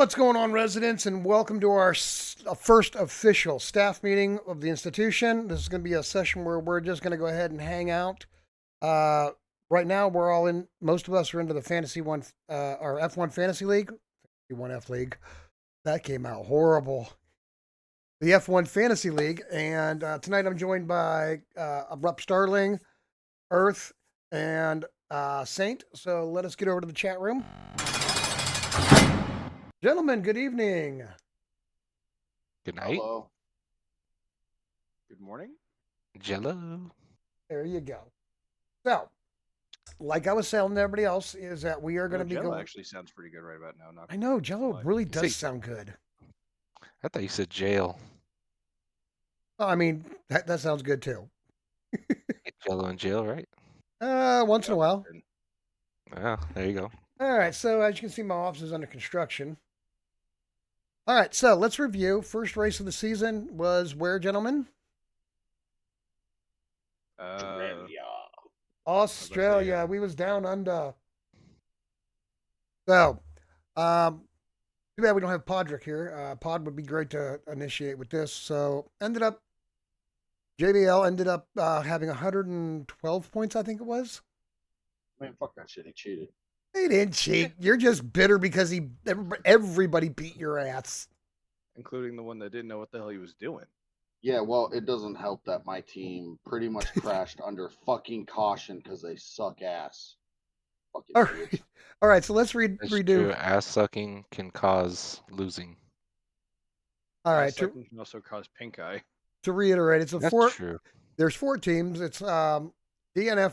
What's going on, residents, and welcome to our first official staff meeting of the institution. This is going to be a session where we're just going to go ahead and hang out. Uh, right now, most of us are into the Fantasy One, our F1 Fantasy League, F1F League. That came out horrible. The F1 Fantasy League, and tonight I'm joined by Abrupt Starling, Earth, and Saint. So let us get over to the chat room. Gentlemen, good evening. Good night. Hello. Good morning. Jello. There you go. So, like I was telling everybody else, is that we are going to be Jello going. actually sounds pretty good right about now. I know Jello really does See- sound good. I thought you said jail. Oh, I mean, that sounds good too. Get Jello in jail, right? Once in a while. Yeah, there you go. All right. So as you can see, my office is under construction. All right. So let's review. First race of the season was where, gentlemen? Australia. We was down under. So, too bad we don't have Podrick here. Pod would be great to initiate with this. So JBL ended up having 112 points, I think it was. Man, fuck that shit. He cheated. He didn't cheat. You're just bitter because everybody beat your ass. Including the one that didn't know what the hell he was doing. Yeah, well, it doesn't help that my team pretty much crashed under fucking caution because they suck ass. Fucking All idiots. right. All right, so let's That's redo. true. Ass sucking can cause losing. All right, Second can also cause pink eye. to reiterate, it's That's four. true. There's four teams. It's DNF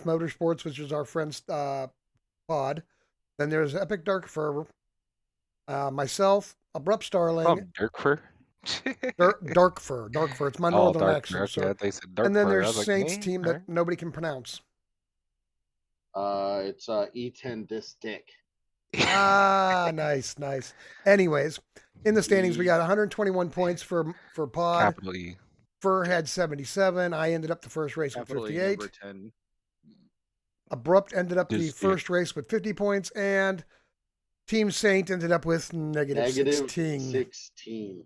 Motorsports, which is our friend's pod. Then there's Epic Dark Fur, myself, Abrupt Starling, Oh, Dirkfur? Dark Fur. It's my northern Dark accent. Fur. So, Okay, they said Dark and then Fur. I there's was like, Saints hey, team that nobody can pronounce. It's E10 this dick. Ah, nice. Anyways, in the standings, we got 121 points for Pod. Capital E. Fur had 77. I ended up the first race Capital with E 58. number 10. Abrupt ended up the Just- first race with 50 points, and Team Saint ended up with negative 16. 16.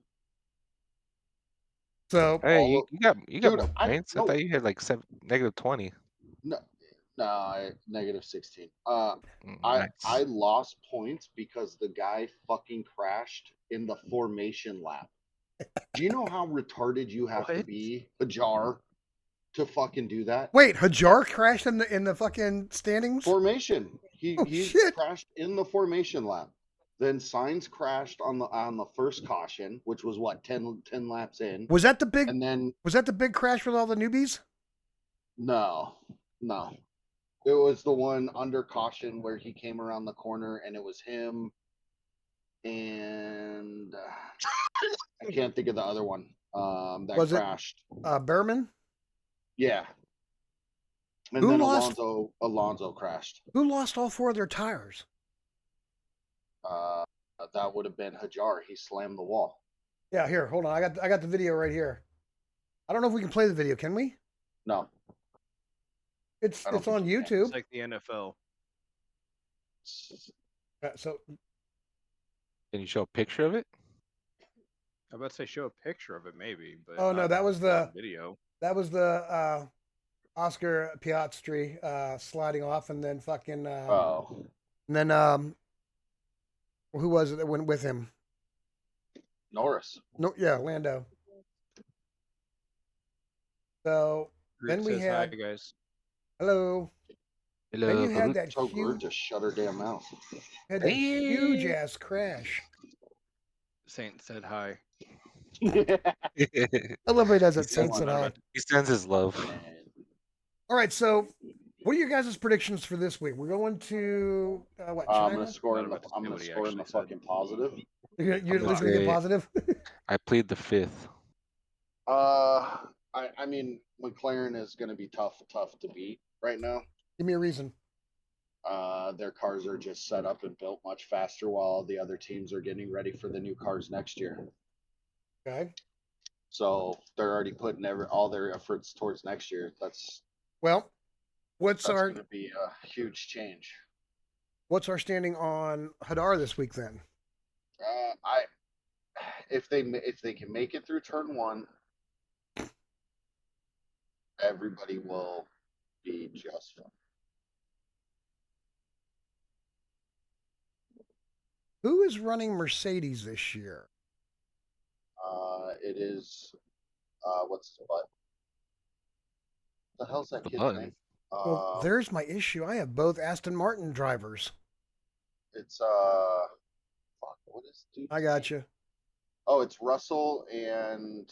So Hey, All you got Dude, more points? I no. thought you had like negative 20. No, negative 16. Nice. I lost points because the guy fucking crashed in the formation lap. Do you know how retarded you have to What? be, Hajar, to fucking do that? wait, Hajar crashed in the fucking standings. Formation. He Shit. crashed in the formation lap. Then Signs crashed on the first caution, which was what 10 laps in. Was that the big? And then Was that the big crash with all the newbies? no, it was the one under caution where he came around the corner, and it was him. And I can't think of the other one that Was it- crashed. Behrman. Yeah. And Who then lost? Alonso crashed. Who lost all four of their tires? That would have been Hajar. He slammed the wall. Yeah, here, hold on. I got the video right here. I don't know if we can play the video. Can we? No. It's I don't it's on think you YouTube. It's like the NFL. So Can you show a picture of it? I about to say show a picture of it maybe, but Oh, no, not- that was not the- video. that was the Oscar Piastri sliding off, and then fucking Oh. and then who was it that went with him? Norris. No, yeah, Lando. So Groot then we says had- hi, guys. hello. Hello. Then you had Groot. that So Groot huge, just shut her damn mouth. huge ass crash. Saint said hi. I love how he does it. He Saints sounds and I. He sends his love. All right, so what are your guys' predictions for this week? We're going to what? I'm China? gonna score Not in the. about to say I'm gonna what he score in the actually said. fucking positive. You're at gonna least gonna get say- positive. I plead the fifth. I mean, McLaren is gonna be tough to beat right now. Give me a reason. Their cars are just set up and built much faster, while the other teams are getting ready for the new cars next year. Okay. So they're already putting all their efforts towards next year. That's Well, what's our going to be a huge change. standing on Hadar this week then? I if they can make it through turn one, everybody will be just fine. Who is running Mercedes this year? It is what's his butt? The hell's that The kid's button. name? Well, there's my issue. I have both Aston Martin drivers. It's fuck, what is dude's I got name? you. Oh, it's Russell and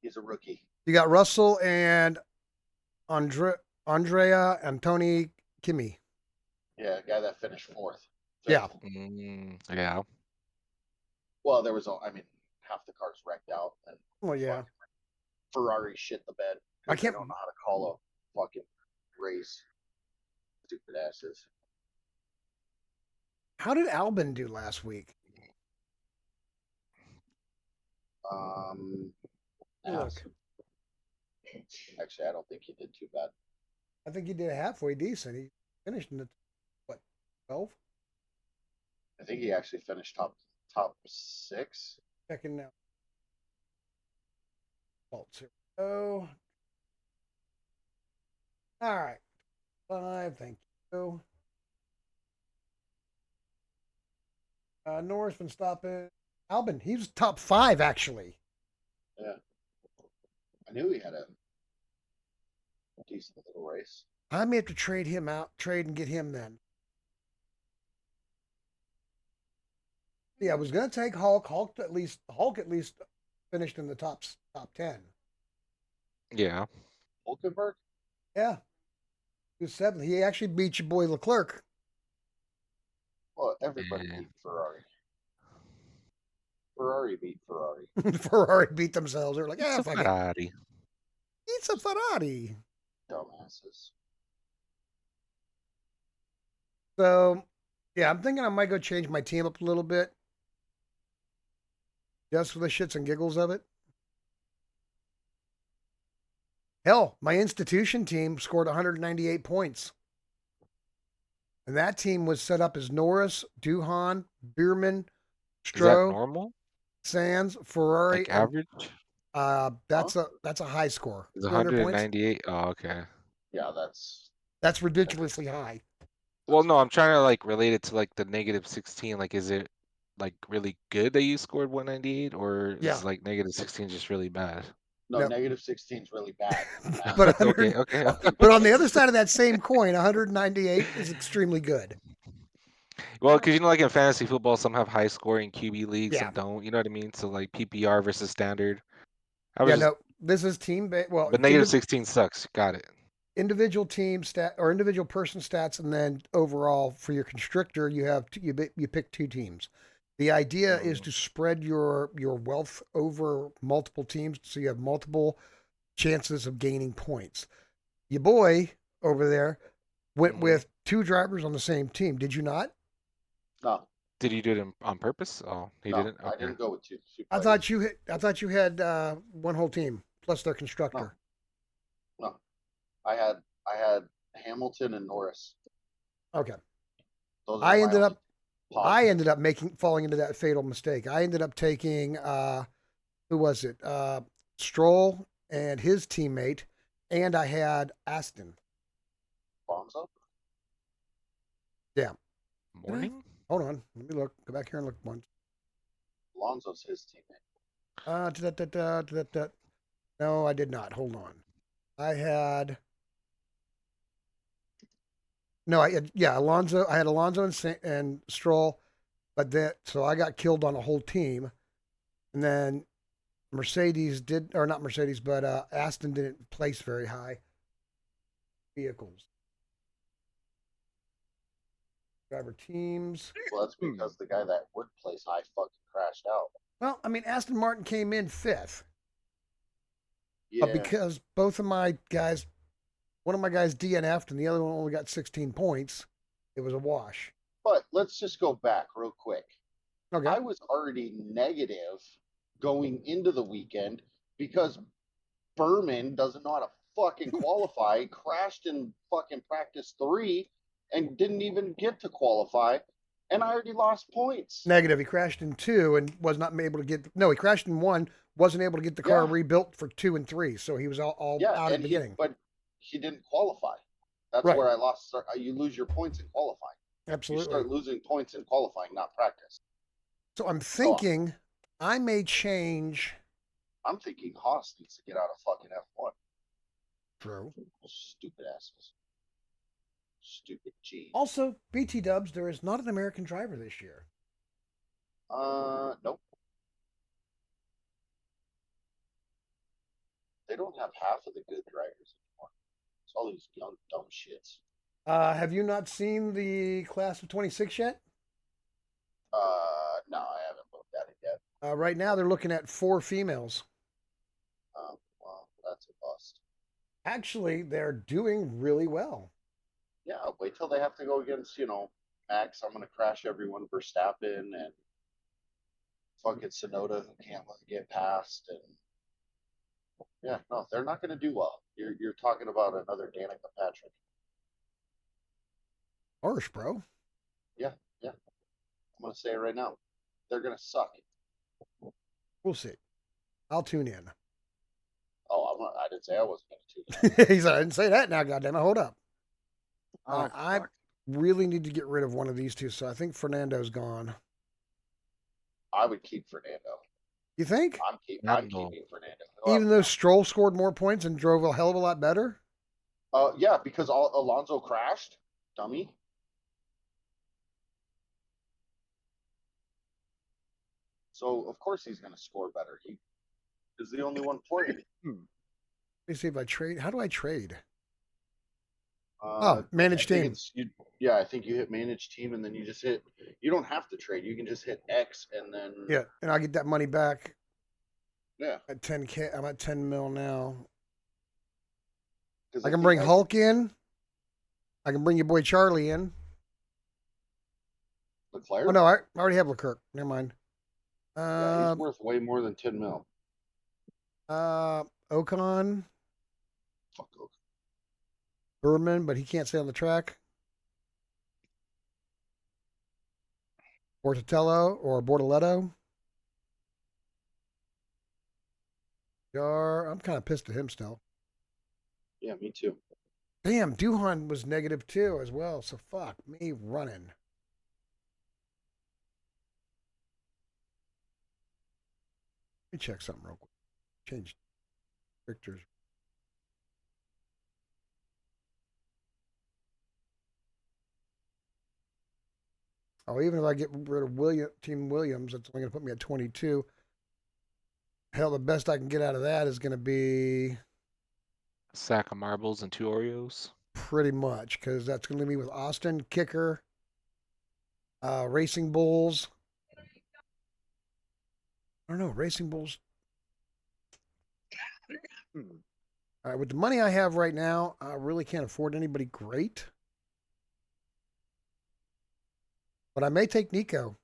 he's a rookie. You got Russell and Andrea and Tony Kimmy. Yeah, guy that finished fourth. Yeah. Yeah. Well, there was I mean, half the cars wrecked out, and Well, yeah. Ferrari shit the bed I because they can't. don't know how to call a fucking race. Stupid asses. How did Albin do last week? Look, Ass. Actually, I don't think he did too bad. I think he did halfway decent. He finished in the what 12? I think he actually finished top 6. Checking now. Faults here. Oh. All right. 5. Thank you. Norris been stopping. Albin, he was top 5 actually. Yeah, I knew he had a decent little race. I may have to trade him out, trade and get him then. Yeah, I was gonna take Hulk. Hulk at least finished in the top 10. Yeah. Hulkenberg? Yeah, he was 7th. He actually beat your boy Leclerc. Well, everybody Yeah. beat Ferrari. Ferrari beat Ferrari. Ferrari beat themselves. They're like, It's ah, a fuck it. Ferrari. It's a Ferrari. Dumbasses. So, yeah, I'm thinking I might go change my team up a little bit. Just for the shits and giggles of it. Hell, my institution team scored 198 points. And that team was set up as Norris, Duhan, Bierman, Is that Stroh, normal? Sands, Ferrari, Like and average? that's a high score. Is 200 points. 198? Oh, okay. Yeah, that's That's ridiculously high. Well, no, I'm trying to like relate it to like the -16. Like, is it like really good that you scored 198, or Yeah. is like -16 just really bad? no No. -16 is really bad. But Okay, 100, okay. but on the other side of that same coin, 198 is extremely good. Well, because like in fantasy football, some have high scoring QB leagues, Yeah. some don't. You know what I mean? So like PPR versus standard. I was Yeah, just, no, this is team based. Well, but -16 sucks. Got it. individual team stat or individual person stats, and then overall for your constrictor, you have you pick 2 teams. The idea is to spread your wealth over multiple teams, so you have multiple chances of gaining points. Your boy over there went with 2 drivers on the same team. Did you not? No, Did you do it on purpose? Oh, he no, didn't. I Okay. didn't go with two I players. thought you had one whole team plus their No, constructor. no. I had Hamilton and Norris. Okay. Those are I my ended only up positives. falling into that fatal mistake. I ended up taking who was it? Stroll and his teammate, and I had Aston. Bombs up. Yeah. Morning? Hold on. Let me look. Go back here and look once. Alonso's his teammate. No, I did not. Hold on. I had no. Alonso. I had Alonso and Stroll, but so I got killed on a whole team, and then Mercedes did, or not Mercedes, but Aston didn't place very high. Vehicles. Driver teams. Well, that's because the guy that would place high fucking crashed out. Well, I mean, Aston Martin came in 5th, Yeah. but because both of my guys, one of my guys DNF'd and the other one only got 16 points, it was a wash. But let's just go back real quick. Okay. I was already negative going into the weekend because Berman doesn't know how to fucking qualify, crashed in fucking practice 3 and didn't even get to qualify. and I already lost points. Negative. He crashed in 2 and was not able to get. No, he crashed in 1. Wasn't able to get the car Yeah. rebuilt for 2 and 3. So he was all Yeah, out at and the beginning. but he didn't qualify. That's Right. where I lost. You lose your points in qualifying. You Absolutely. start losing points in qualifying, not practice. So I'm So thinking I may change. I'm thinking Haas needs to get out of fucking F1. True. Stupid asses. Stupid G. Also, BT Dubs, there is not an American driver this year. Nope. They don't have half of the good drivers anymore. It's all these young dumb shits. Have you not seen the class of 26 yet? No, I haven't looked at it yet. Right now, they're looking at 4 females. Well, that's a bust. Actually, they're doing really well. Yeah, wait till they have to go against, Max. I'm gonna crash everyone, Verstappen and fucking Sonoda who can't get past, and yeah, no, they're not gonna do well. You're talking about another Danica Patrick. Harsh, bro. Yeah. I'm gonna say it right now. They're gonna suck. We'll see. I'll tune in. Oh, I didn't say I wasn't gonna tune in. He said, I didn't say that now, goddamn it. Hold up. Oh, I fuck. really need to get rid of one of these two, so I think Fernando's gone. I would keep Fernando. You think? I'm keeping Fernando. Even though Stroll scored more points and drove a hell of a lot better? Yeah, because Alonso crashed, dummy. So of course he's gonna score better. He is the only one playing. Let me see if I trade. How do I trade? Uh, Manage I think team. I think you hit manage team, and then you just hit. You don't have to trade. You can just hit X, and then Yeah, and I'll get that money back yeah. at 10K. I'm at 10 mil now. 'Cause I can think bring Hulk in. I can bring your boy Charlie in. Leclerc. Oh no, I already have Leclerc. Never mind. Yeah, he's worth way more than 10 mil. Ocon, Fuck Ocon. Berman, but he can't stay on the track. Bortatello or Bortoletto. I'm kind of pissed at him still. Yeah, me too. Damn, Duhan was -2 as well. So fuck me running. Let me check something real quick. Change pictures. Oh, even if I get rid of Team Williams, that's only going to put me at 22. Hell, the best I can get out of that is going to be A sack of marbles and 2 Oreos. pretty much because that's going to leave me with Austin, Kicker, Racing Bulls. I don't know, Racing Bulls. All right, with the money I have right now, I really can't afford anybody great. But I may take Nico.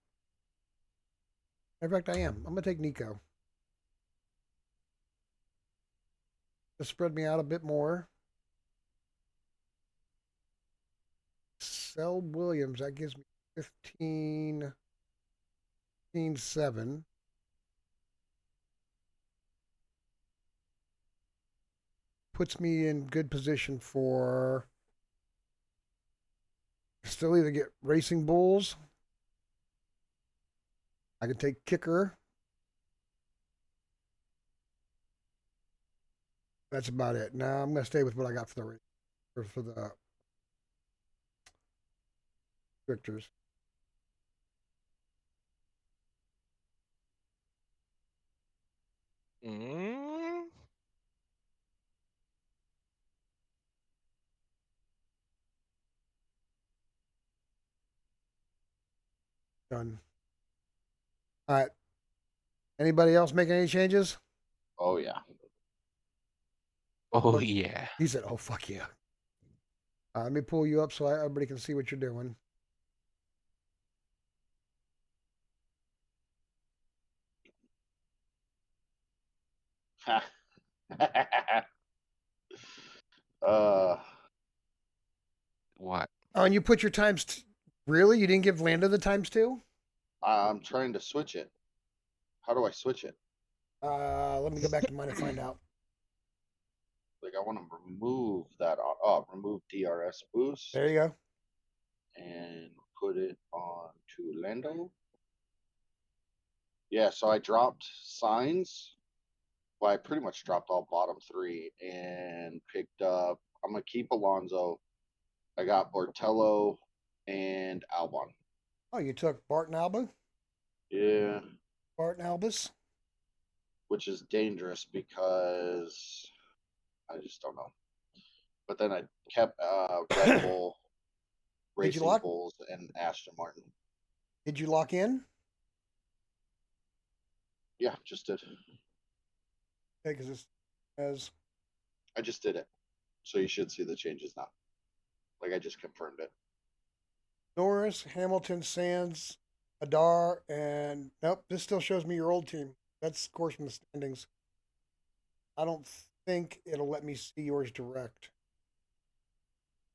In fact, I am. I'm going to take Nico. Just spread me out a bit more. Sell Williams. That gives me 15, 7. Puts me in good position for still either get Racing Bulls. I could take Kicker. That's about it. Now I'm going to stay with what I got for the Victors. Mm. Done. All right. Anybody else making any changes? Oh yeah. Oh What? yeah. He said, "Oh fuck yeah." Let me pull you up so everybody can see what you're doing. uh, What? Oh, and you put your times Really? You didn't give Lando the ×2? I'm trying to switch it. How do I switch it? Let me go back to mine and find out. Like, I want to remove that. Remove DRS boost There you go. and put it on to Lando. Yeah, so I dropped signs. Well, I pretty much dropped all bottom three and picked up. I'm gonna keep Alonso. I got Bortello and Albon. Oh, you took Barton Alba? Yeah, Barton Albus? which is dangerous because I just don't know. But then I kept Red Bull, Did you Racing lock? Bulls, and Aston Martin. Did you lock in? Yeah, just did. Okay, because it's as I just did it. So you should see the changes now. Like I just confirmed it. Norris, Hamilton, Sands, Adar, and nope, this still shows me your old team. That's of course from the standings. I don't think it'll let me see yours direct.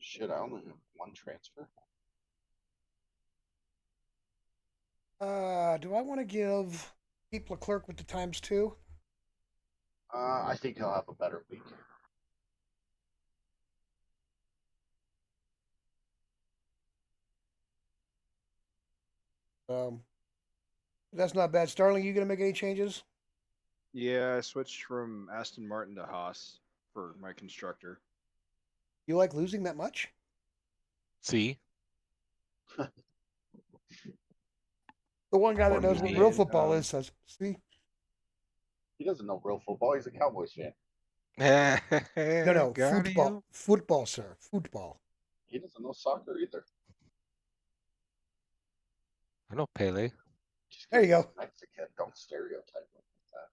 Shit, I only have one transfer. Do I want to give Keep Leclerc with the ×2? I think he'll have a better week. That's not bad. Starling, you gonna make any changes? Yeah, I switched from Aston Martin to Haas for my constructor. You like losing that much? See, The one guy that knows what real Formula football E, is says, "See, He doesn't know real football. He's a Cowboys fan. no, got football, you. football, sir, football." He doesn't know soccer either. I know Pele. Just There you because go. he's Mexican, don't stereotype him like that.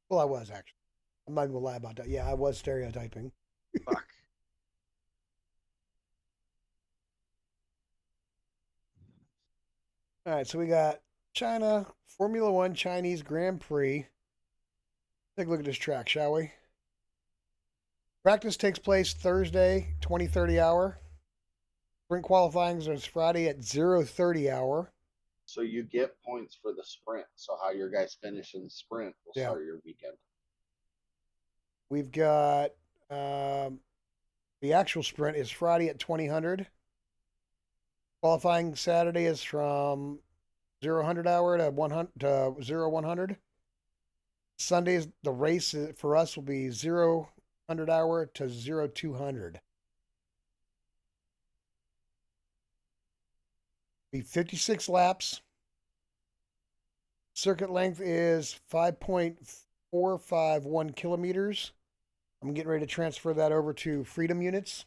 Well, I was actually. I'm not gonna lie about that. Yeah, I was stereotyping. Fuck. All right, so we got China Formula One Chinese Grand Prix. Take a look at this track, shall we? Practice takes place Thursday, 20:30 hour. Sprint qualifying is Friday at 0:30 hour. So you get points for the sprint. So how your guys finish in the sprint will Yeah. start your weekend. We've got the actual sprint is Friday at 2000. Qualifying Saturday is from 0 hour to 100 to 0 100. Sundays the race for us will be 0 hour to 0200. Be 56 laps. Circuit length is 5.451 kilometers. I'm getting ready to transfer that over to Freedom units.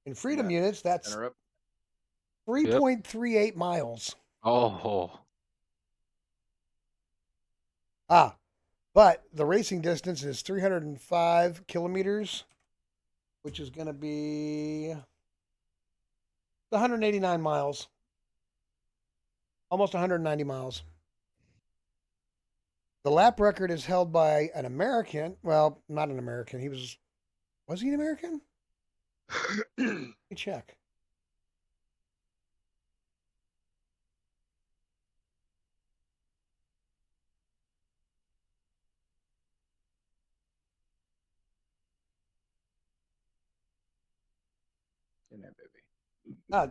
In Freedom Yeah. units, that's Interrupt. 3.38 miles. Oh, Ah, but the racing distance is 305 kilometers, which is going to be 189 miles, almost 190 miles. The lap record is held by an American. Well, not an American. Was he an American? Let me check. In there, baby. Ah,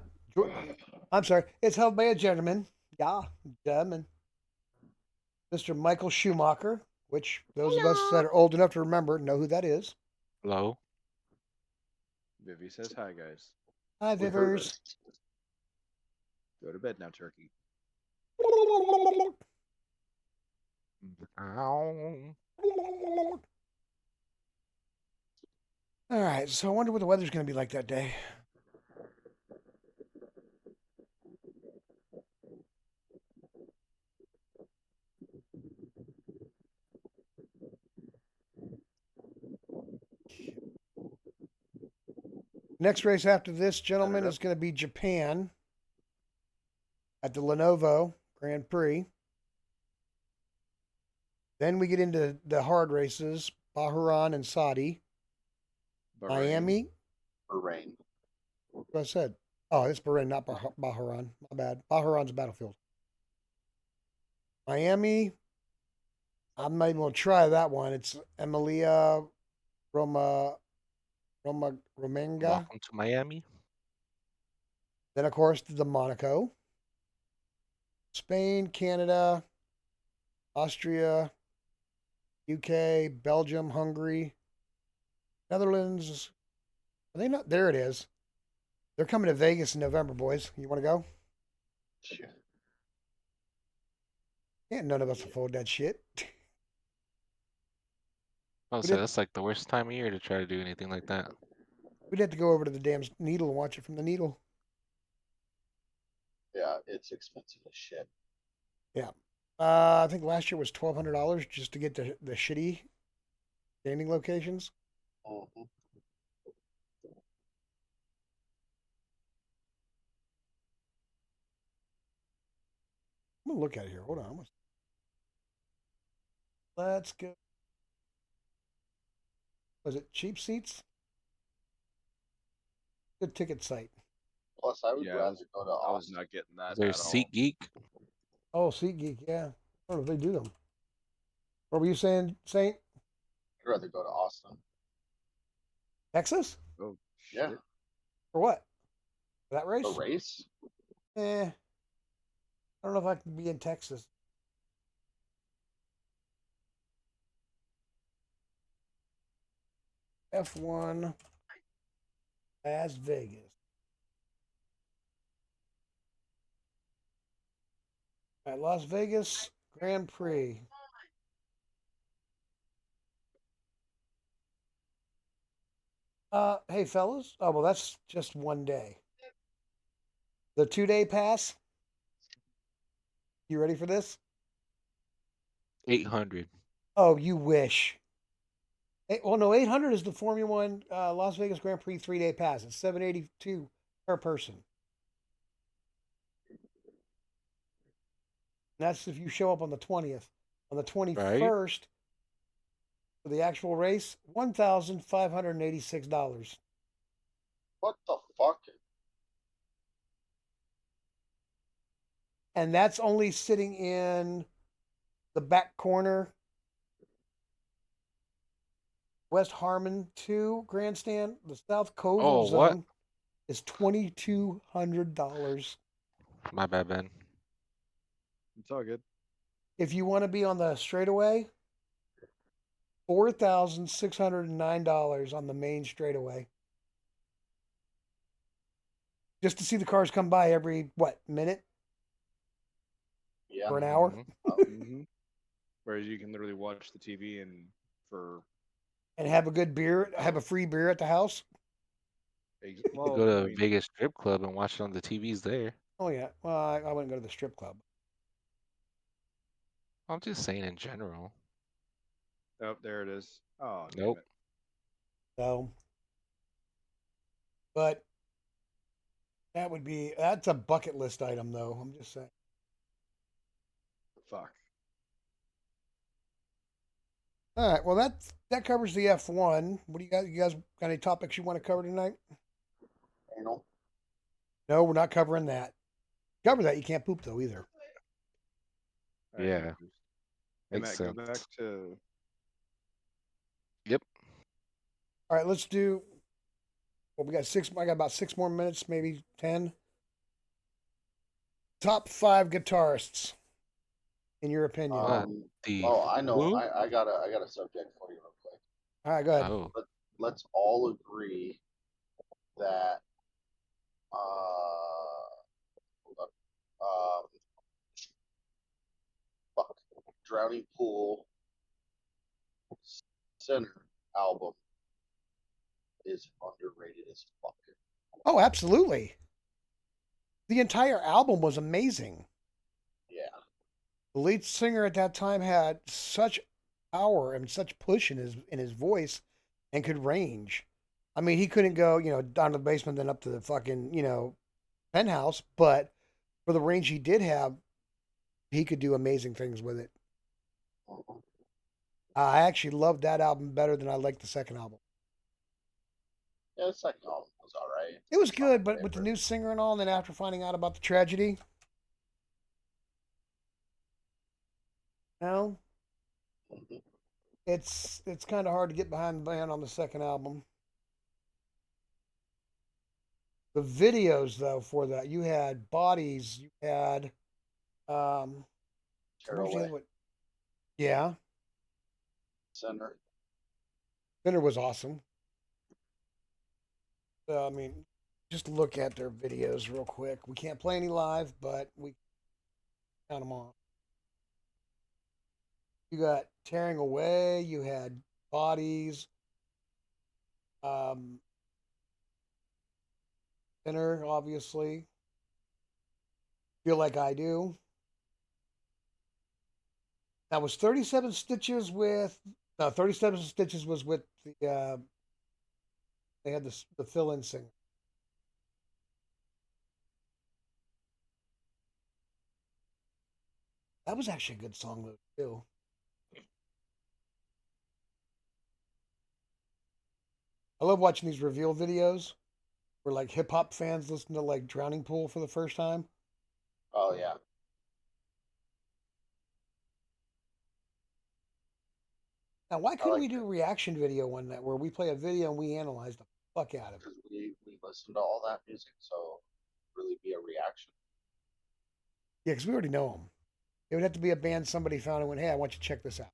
I'm sorry. It's held by a gentleman. Yeah, German. Mr. Michael Schumacher, which those of us that are old enough to remember know who that is. low. Vivi says hi, guys. Hi, We heard Vivers. Go to bed now, turkey. Ow. All right, so I wonder what the weather's going to be like that day. Next race after this, gentlemen, is going to be Japan at the Lenovo Grand Prix. Then we get into the hard races: Bahrain and Saudi, Bahrain. Miami. For rain. What I said. Oh, it's Bahrain, not Bahrain. My bad. Bahrain's a battlefield. Miami. I'm not even gonna try that one. It's Emilia Romagna. Welcome to Miami. Then of course the Monaco, Spain, Canada, Austria, UK, Belgium, Hungary, Netherlands. Are they not? There it is. They're coming to Vegas in November, boys. You want to go? Shit. Yeah, none of us afford that shit. Oh, We'd so have, that's like the worst time of year to try to do anything like that. we'd have to go over to the damn needle and watch it from the needle. Yeah, it's expensive as shit. Yeah. I think last year was $1,200 just to get the shitty standing locations. Mhm. I'm gonna look at it here. Hold on. Let's go. Was it cheap seats? Good ticket site. Plus, I would Yeah, rather go to I was Austin. not getting that Is there at all. SeatGeek? Oh, SeatGeek. Yeah. I don't know if they do them. What were you saying, Saint? I'd rather go to Austin. Texas? Oh Yeah, shit. For what? For that race? the race. I don't know if I can be in Texas. F1 Las Vegas. All right, Las Vegas Grand Prix. Hey fellas. Oh well, that's just one day. The 2-day pass. You ready for this? 800. Oh, you wish. Well, no, 800 is the Formula One Las Vegas Grand Prix 3-day pass. It's 782 per person. And that's if you show up on the 20th. On the Right? 21st, for the actual race, $1,586. What the fuck? And that's only sitting in the back corner, West Harmon 2 grandstand. The South Covell Oh, what? zone is $2,200. My bad, Ben. It's all good. If you want to be on the straightaway, $4,609 on the main straightaway. Just to see the cars come by every, what, minute Yeah. or an hour? Mhm. Mm-hmm. Whereas you can literally watch the TV and for And have a good beer, have a free beer at the house? You could well, go I to mean, Vegas strip club and watch it on the TVs there. Oh, yeah. Well, I wouldn't go to the strip club. I'm just saying in general. oh, there it is. Oh, damn Nope. it. So, but that's a bucket list item, though. I'm just saying. Fuck. All right. Well, that covers the F1. What do you guys? You guys got any topics you want to cover tonight? Anal. No, we're not covering that. Cover that. You can't poop though either. All right, Yeah. hey, Makes Matt, sense. go back to Yep. All right. Let's do. Well, we got six. I got about 6 more minutes, maybe 10. Top 5 guitarists, in your opinion. What the Oh, I know. who? I got a subject for you real quick. All right. Go ahead. Oh, Let's all agree that hold up, fuck, Drowning Pool Center album is underrated as fuck. Oh, absolutely. The entire album was amazing. Yeah. The lead singer at that time had such power and such push in his voice and could range. I mean, he couldn't go, down to the basement then up to the fucking, penthouse, but for the range he did have, he could do amazing things with it. Mhm. I actually loved that album better than I liked the second album. Yeah, the second album was all right. It was It's not my good, but with the favorite. new singer and all, and then after finding out about the tragedy, no, Mhm. it's kind of hard to get behind the band on the second album. The videos though for that, you had Bodies, you had um, what was the other Tearaway one? Yeah, Center. Thinner was awesome. I mean, just look at their videos real quick. We can't play any live, but we count them on. You got Tearing Away, you had Bodies, um, Thinner, obviously. Feel Like I Do. That was 37 Stitches with, no, 37 Stitches was with they had the fill in singer. That was actually a good song, though, too. I love watching these reveal videos where like hip hop fans listen to like Drowning Pool for the first time. Oh yeah. Now, why I couldn't like we do a reaction video on that where we play a video and we analyze the fuck out of it? because we listen to all that music, so really be a reaction. Yeah, because we already know them. It would have to be a band somebody found and went, hey, I want you to check this out.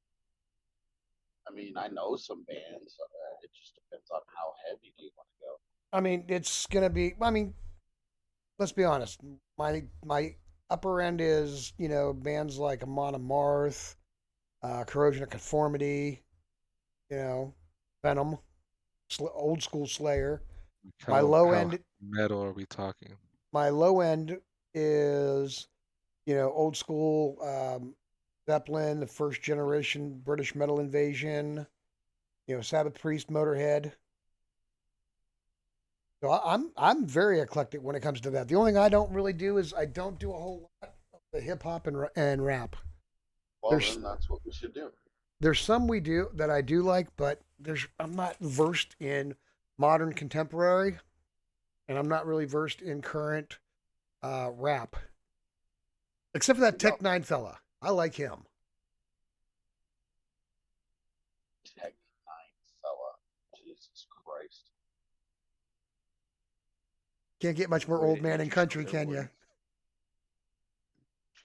I mean, I know some bands. It just depends on how heavy do you want to go. I mean, it's gonna be. I mean, let's be honest. My upper end is bands like Amon Amarth, Corrosion of Conformity, you know, Venom, old school Slayer. My low How end, metal are we talking? my low end is old school Zeppelin, the first generation British metal invasion. Sabbath Priest, Motorhead. So I'm very eclectic when it comes to that. The only thing I don't really do is I don't do a whole lot of the hip hop and rap. Well, There's then that's what we should do. there's some we do that I do like, but I'm not versed in modern contemporary, and I'm not really versed in current rap, except for that You know, Tech Nine fella. I like him. Tech Nine fella. Jesus Christ. Can't get much more Way old to man in introduce country, their can voice. you?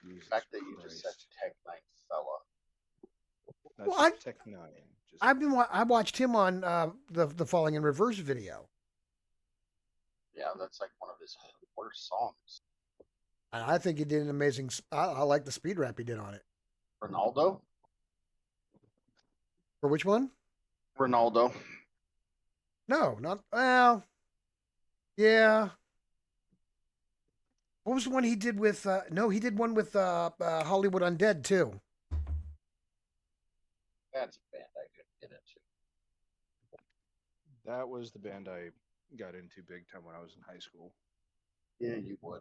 The Jesus fact that you just said Christ. Tech Nine fella. That's Well, just Tech Nine. Just I watched him on the Falling in Reverse video, Yeah, that's like one of his worst songs. and I think he did an amazing. I like the speed rap he did on it. Ronaldo. For which one? Ronaldo. No, not well. Yeah. What was the one he did with? No, he did one with Hollywood Undead too. That's a band I couldn't get into. that was the band I got into big time when I was in high school. Yeah, you would.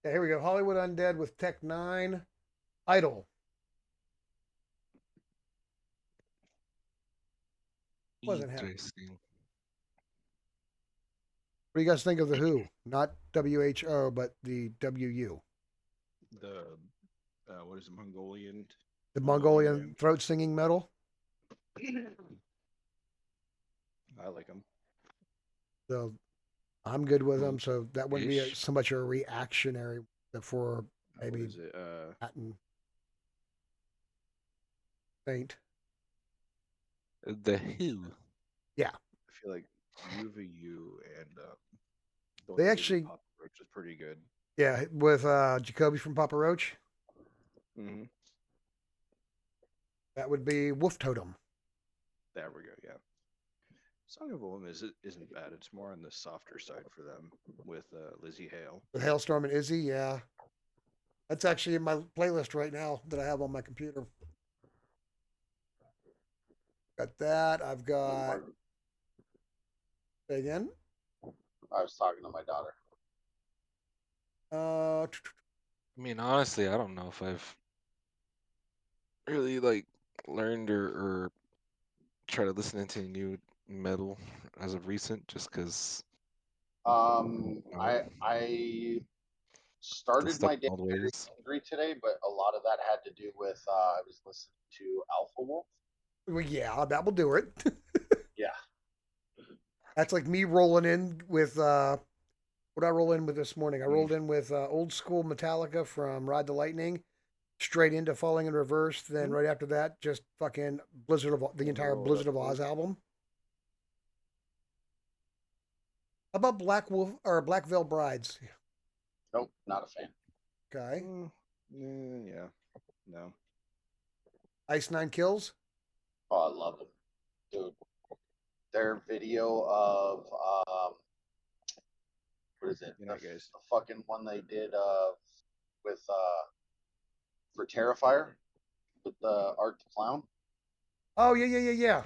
Yeah, here we go. Hollywood Undead with Tech Nine. Idol. Wasn't him. Interesting. What do you guys think of the Who? Not WHO, but the WU. The what is it, Mongolian? The Mongolian Mongolian throat singing metal. band? I like them. So I'm good with them. Cool. So that wouldn't be Ish. so much a reactionary for What maybe is it? Latin Saint. The Who. Yeah, I feel like UVU and the one they that did actually. Pop Roach is pretty good. Yeah, with Jacoby from Papa Roach. Mm-hmm. That would be Wolf Totem. There we go. Yeah. Song of a Woman isn't bad. It's more on the softer side for them with Lizzie Hale. With Hailstorm and Izzy. Yeah, that's actually in my playlist right now that I have on my computer. Got that. I've got. Say again. I was talking to my daughter. I mean, honestly, I don't know if I've really like learned or tried to listen into new metal as of recent, just because I still started stuck my in day old very ways. angry today, but a lot of that had to do with I was listening to Alpha Wolf. Well, yeah, that will do it. Yeah, That's like me rolling in with what I roll in with this morning. I Mm. rolled in with old school Metallica from Ride the Lightning, straight into Falling in Reverse. Then right after that, just fucking the entire Oh, Blizzard that's of Oz cool. album. How about Black Wolf or Black Veil Brides? nope, not a fan. Okay, Yeah, no. Ice Nine Kills. Oh, I love them, dude. Their video of what is it? Good night, guys. The fucking one they did with for Terrifier with the Art the Clown. Oh yeah, yeah, yeah, yeah.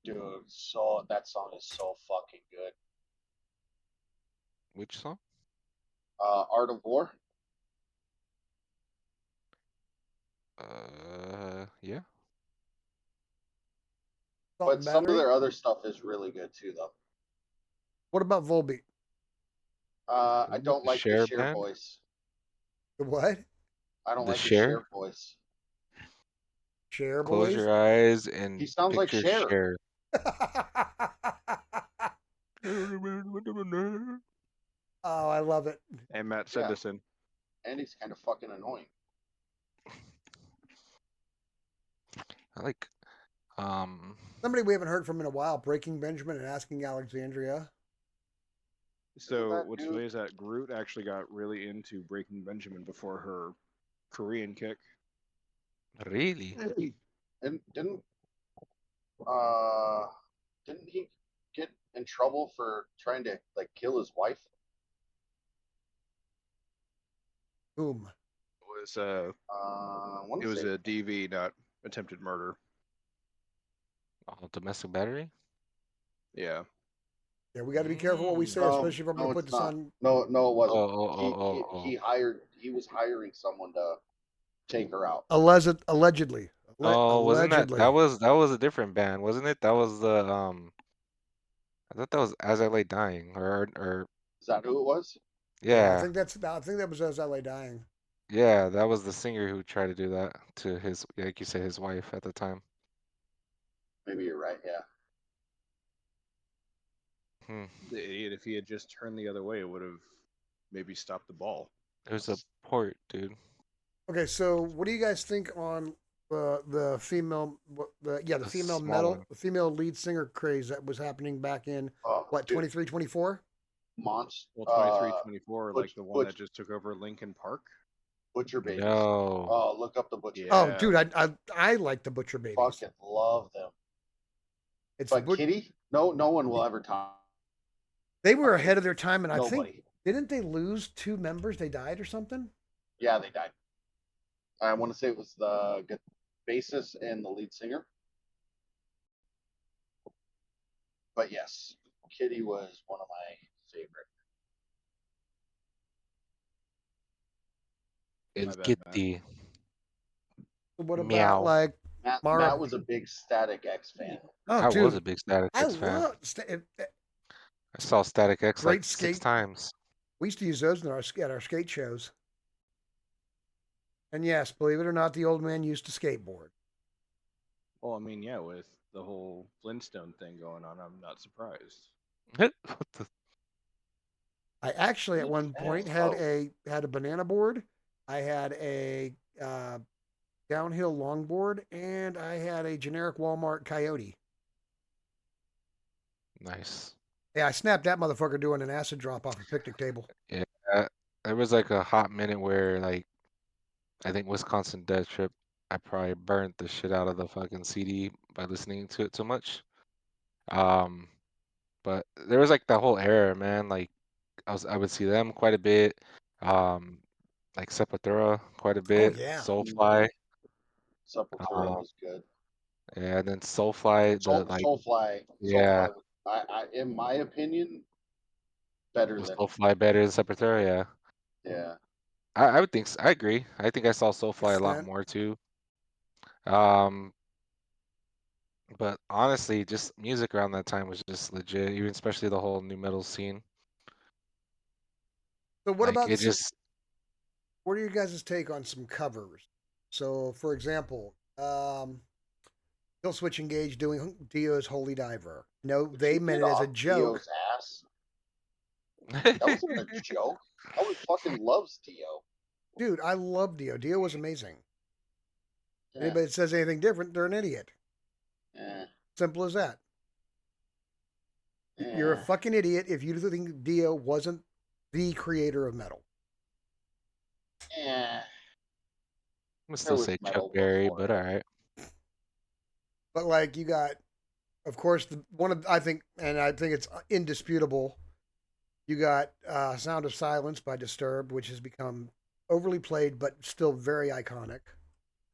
Dude, so that song is so fucking good. Which song? Art of War. Yeah. Salt But and some of Battery. their other stuff is really good too, though. What about Volbeat? I Isn't that don't the like the Share Cher band? voice. The what? I don't The like his Share? Cher voice. Share Close Boys. your eyes He and sounds like picture Cher. Share. Oh, I love it. And Matt said Yeah, this in. and he's kind of fucking annoying. I like Somebody we haven't heard from in a while, Breaking Benjamin and Asking Alexandria. So that what's dude? funny is that Groot actually got really into Breaking Benjamin before her Korean kick. really. And uh didn't he get in trouble for trying to like kill his wife? Boom. Was I want it to was say a DV, not attempted murder. Oh, domestic battery? Yeah. Yeah, we got to be careful what we say, especially if I'm going no, to put it's this not. on. No, it Oh, wasn't. oh, oh, oh, oh. He was hiring someone to take her out. Allegedly. Oh, wasn't that Allegedly. that was a different band, wasn't it? That was the I thought that was As I Lay Dying or Is that who it was? Yeah, yeah. I think that was As I Lay Dying. Yeah, that was the singer who tried to do that to his, like you said, his wife at the time. Maybe you're right. Yeah. Hmm. The idiot, if he had just turned the other way, it would have maybe stopped the ball. There's a port, dude. Okay, so what do you guys think on the female the The female small one. the female lead singer craze that was happening back in Oh, what dude, 23, 24? Monst. Well, 23, 24, like Butch, the one that Butch, just took over Lincoln Park. Butcher Babies. No. Oh, look up the Butcher. Yeah. Oh, dude, I like the Butcher Babies. Fucking love them. It's But Kitty, no one will ever top. they were ahead of their time, and I think Nobody. didn't they lose two members? They died or something. Yeah, they died. I want to say it was the bassist and the lead singer. But yes, Kitty was one of my favorite. El My bad, Matt. Kitty. So what about Meow. like Mara? Matt was a big Static X fan. Oh, I was a dude, big Static I X fan. love I saw Static X like great 6 skate. times. We used to use those in at our skate shows. And yes, believe it or not, the old man used to skateboard. Well, I mean, yeah, with the whole Flintstone thing going on, I'm not surprised. What the? I actually at one point had Oh. a banana board. I had a downhill longboard, and I had a generic Walmart Coyote. Nice. Yeah, I snapped that motherfucker doing an acid drop off a picnic table. Yeah. There was like a hot minute where like I think Wisconsin Death Trip, I probably burnt the shit out of the fucking CD by listening to it too much. Um, but there was like that whole era, man. Like I would see them quite a bit. Um, like Sepultura quite a Oh bit. yeah, Soulfly. Sepultura Um, was good. yeah, and then Soulfly, the like Soulfly, yeah, was, I, in my opinion, better was Soulfly better than Sepultura? Yeah. than Yeah. yeah. I would think I agree. I think I saw Soulfly a lot Extent. more too. Um, but honestly, just music around that time was just legit, even especially the whole new metal scene. So what Like about it some? just What are your guys' take on some covers? So, for example, Kill Switch Engage doing Dio's Holy Diver. No, Would they you meant get it as a off joke. Dio's ass? That wasn't a joke. I would fucking loves Dio. Dude, I love Dio. Dio was amazing. Yeah. Anybody that says anything different, they're an idiot. Eh, Simple as that. You're a eh, fucking idiot if you think Dio wasn't the creator of metal. eh. I'm gonna There still was say Chuck metal Berry, before but him. all right. But like you got, of course, one of I think, and I think it's indisputable. You got "Sound of Silence" by Disturbed, which has become overly played but still very iconic.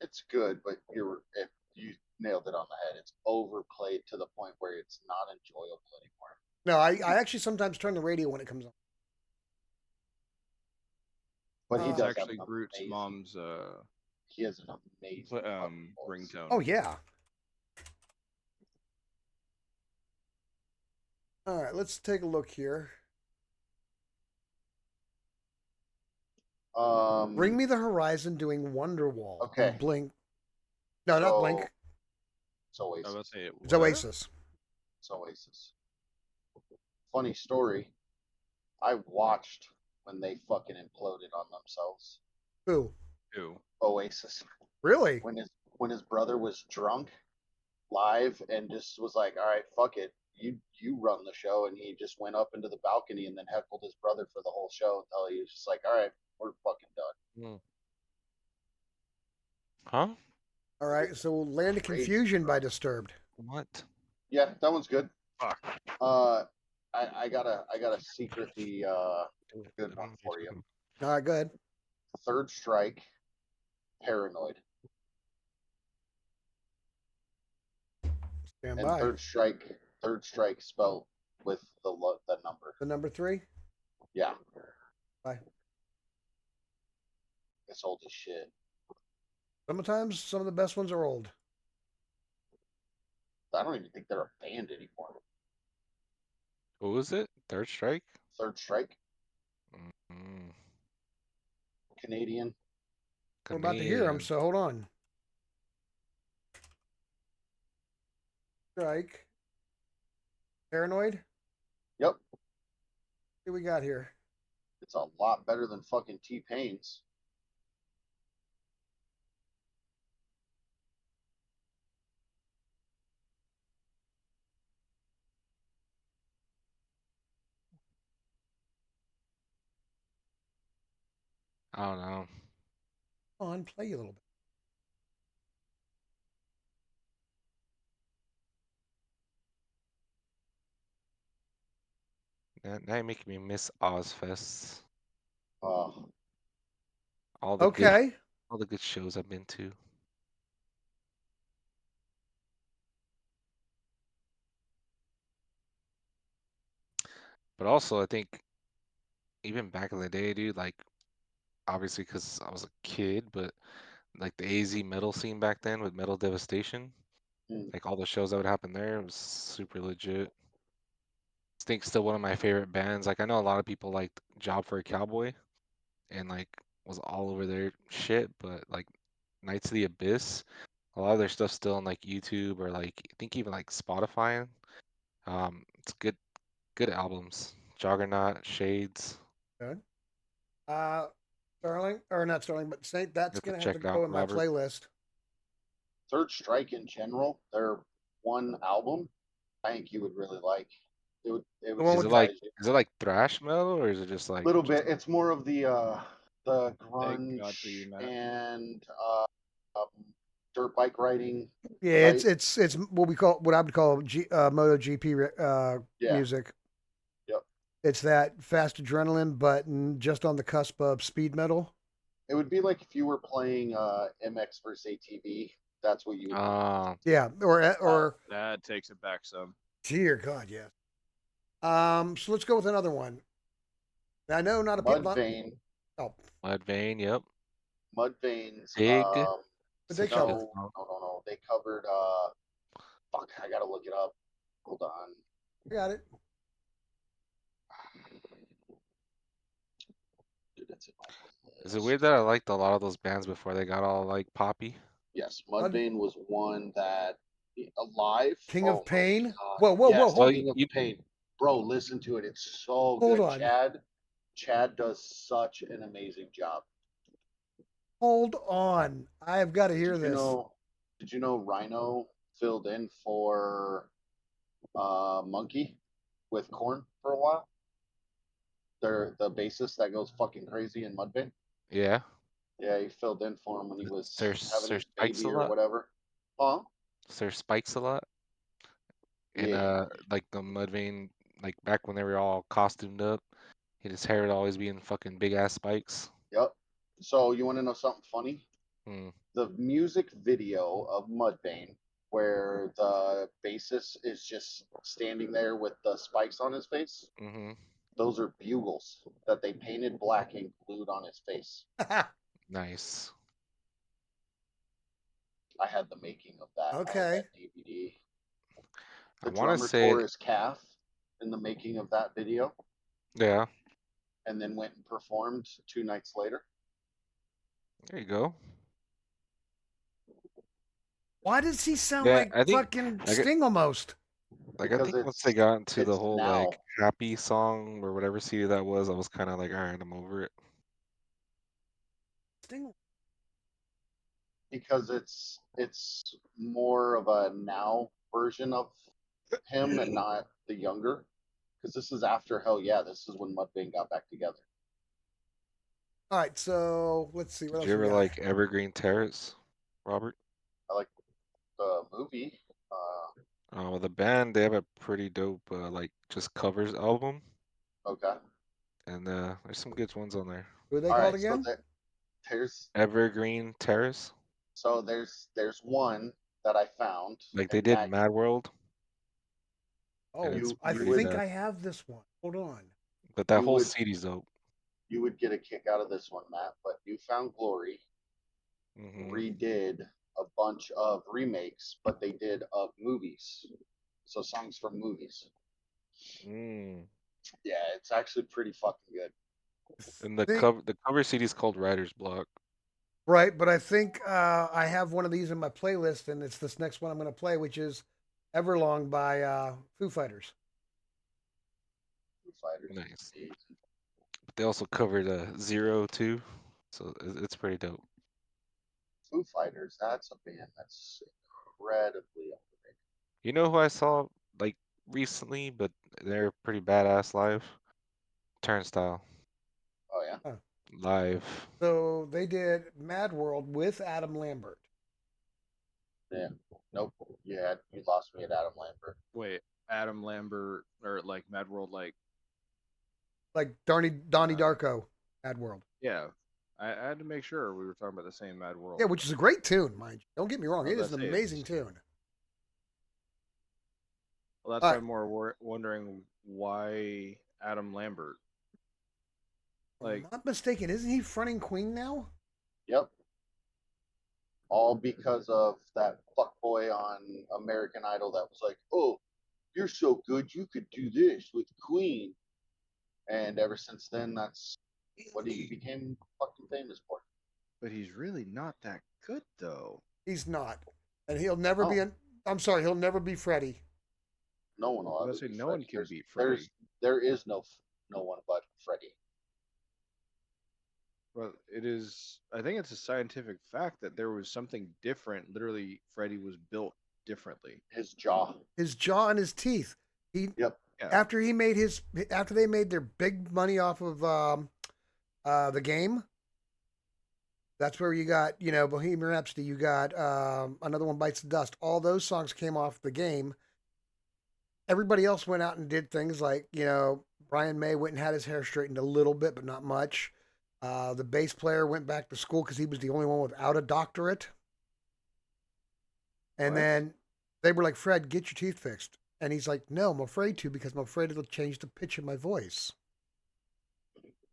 It's good, but if you nailed it on the head. It's overplayed to the point where it's not enjoyable anymore. No, I actually sometimes turn the radio when it comes on. But he That's does have actually an Groot's amazing. mom's He has an amazing fucking voice. ringtone. Oh yeah. All right, let's take a look here. Bring Me the Horizon doing Wonderwall. Okay. And Blink. No, not Blink. It's Oasis. I was about to say it. It's Oasis. It's Oasis. Funny story. I watched when they fucking imploded on themselves. Who? Oasis. Really? When his brother was drunk live and just was like, all right, fuck it. You run the show, and he just went up into the balcony and then heckled his brother for the whole show until he was just like, all right, we're fucking done. Huh? All right, so Land of Confusion by Disturbed. What? Yeah, that one's good. Fuck. I gotta secretly good one for you. All right, go ahead. Third Strike, Paranoid, Stand and by. Third Strike spelled with the number. The number 3. Yeah. Bye. It's old as shit. Sometimes some of the best ones are old. I don't even think they're a band anymore. What was it? Third Strike? Third Strike, Mm, Canadian. We're about to hear them, Canadian. so hold on. Strike. Paranoid. Yep. What we got here? It's a lot better than fucking T-Pain's. I don't know. Come on, play a little bit. Now you're making me miss Ozfest. Oh, All the Okay. good shows I've been to. But also, I think even back in the day, dude, like obviously because I was a kid, but like the AZ metal scene back then with Metal Devastation, mm. like all the shows that would happen there was super legit. I think still one of my favorite bands. Like I know a lot of people liked Job for a Cowboy and like was all over their shit, but like Knights of the Abyss, a lot of their stuff's still on like YouTube or like I think even like Spotify. It's good albums. Juggernaut, Shades. Good. Sterling, or not Sterling, but Saint. You That's have to gonna have to check go out in my Robert. playlist. Third Strike in general, their one album, I think you would really like. It would one with the- surprise you. Is it like thrash metal or is it just like A little bit. It's more of the Thank God for you, grunge Matt. and um, dirt bike riding. Yeah, type. it's what I would call MotoGP Yeah. music. Yep. It's that fast adrenaline, but just on the cusp of speed metal. It would be like if you were playing MX versus ATV. That's what you would be. Yeah, or That takes it back some. dear God, yes. So let's go with another one. I know not a people. Mudvayne. Oh, Mudvayne, yep. Mudvayne's. Big. But they Such a good covered. song. No. They covered. Fuck, I gotta look it up. Hold on. Got it. Dude, it's in my Is it list. weird that I liked a lot of those bands before they got all like poppy? Yes, Mud- Mudvayne was one that alive. King of Oh my Pain. god. Whoa, Yes, Well, hold, King of you Pain. Bro, listen to it. It's so hold good. on, Chad does such an amazing job. hold on. I have got to hear Did you this. know? Did you know Rhino filled in for Monkey with Corn for a while? They're the bassist that goes fucking crazy in Mudvayne. yeah. Yeah, he filled in for him when he was having Sir his Spikes a baby or lot. whatever. Huh? Sir Spikes a lot. And Yeah. like the Mudvayne, like back when they were all costumed up, his hair would always be in fucking big ass spikes. Yep. So you want to know something funny? Hmm. The music video of Mudvayne, where the bassist is just standing there with the spikes on his face, Mm-hmm. those are bugles that they painted black and glued on his face. Nice. I had the making of that on Okay. that DVD. I The want to drummer say, tore his calf in the making of that video yeah. and then went and performed 2 nights later. There you go. Why does he sound Yeah, like I think fucking I get Sting almost? like I Because think once they got into the it's whole now. like happy song or whatever CD that was, I was kind of like, all right, I'm over it. Sting. Because it's more of a now version of him and not the younger. Because this is after Hell Yeah. This is when Mudvayne got back together. All right, so let's see what Did else you we ever got. like Evergreen Terrace, Robert? I like the movie. Oh, well, the band they have a pretty dope like just covers album, Okay. and there's some good ones on there. Who are they All called right. So again? there's Evergreen Terrace, there's one that I found, like they and did Matt, Mad World, and Oh, it's you I you pretty would think bad. I have this one. Hold on. But that you whole would CD's dope. you would get a kick out of this one, Matt. But You Found Glory Hmm. redid a bunch of remakes, but they did of movies. So songs from movies. Mm. Yeah, it's actually pretty fucking good. And the Think cover CD is called Writer's Block. right, but I think I have one of these in my playlist, and it's this next one I'm going to play, which is Everlong by Foo Fighters. Foo Fighters. Nice. But they also covered Zero too, so it's pretty dope. Foo Fighters, that's a band that's incredibly underrated. You know who I saw like recently, but they're pretty badass live? Turnstile Oh yeah. Huh. live. So they did Mad World with Adam Lambert. Yeah. Nope. You lost me at Adam Lambert. Wait, Adam Lambert or like Mad World, like Like Donnie uh, Darko, Mad World. yeah. I had to make sure we were talking about the same Mad Yeah, World. which is a great tune, mind you. Don't get me wrong; I was it is about an to say amazing it's. tune. Well, that's All why right, I'm more wondering why Adam Lambert. if I'm Like, not mistaken, isn't he fronting Queen now? Yep. All because of that fuckboy on American Idol that was like, "Oh, you're so good, you could do this with Queen." And ever since then, that's what he became fucking famous for. but he's really not that good though. He's not, and he'll never be. Oh, I'm sorry, he'll never be Freddie. no one will I ever was gonna be say no one Freddie. can beat Freddie. There is no one but Freddie. But it is. I think it's a scientific fact that there was something different. Literally, Freddie was built differently. His jaw. His jaw and his teeth. He Yep. Yeah, after he made his after they made their big money off of the game. That's where you got Bohemian Rhapsody. You got Another One Bites the Dust. All those songs came off the game. Everybody else went out and did things like Brian May went and had his hair straightened a little bit, but not much. The bass player went back to school because he was the only one without a doctorate. And what? then they were like, Fred, get your teeth fixed. And he's like, no, I'm afraid to because I'm afraid it'll change the pitch of my voice.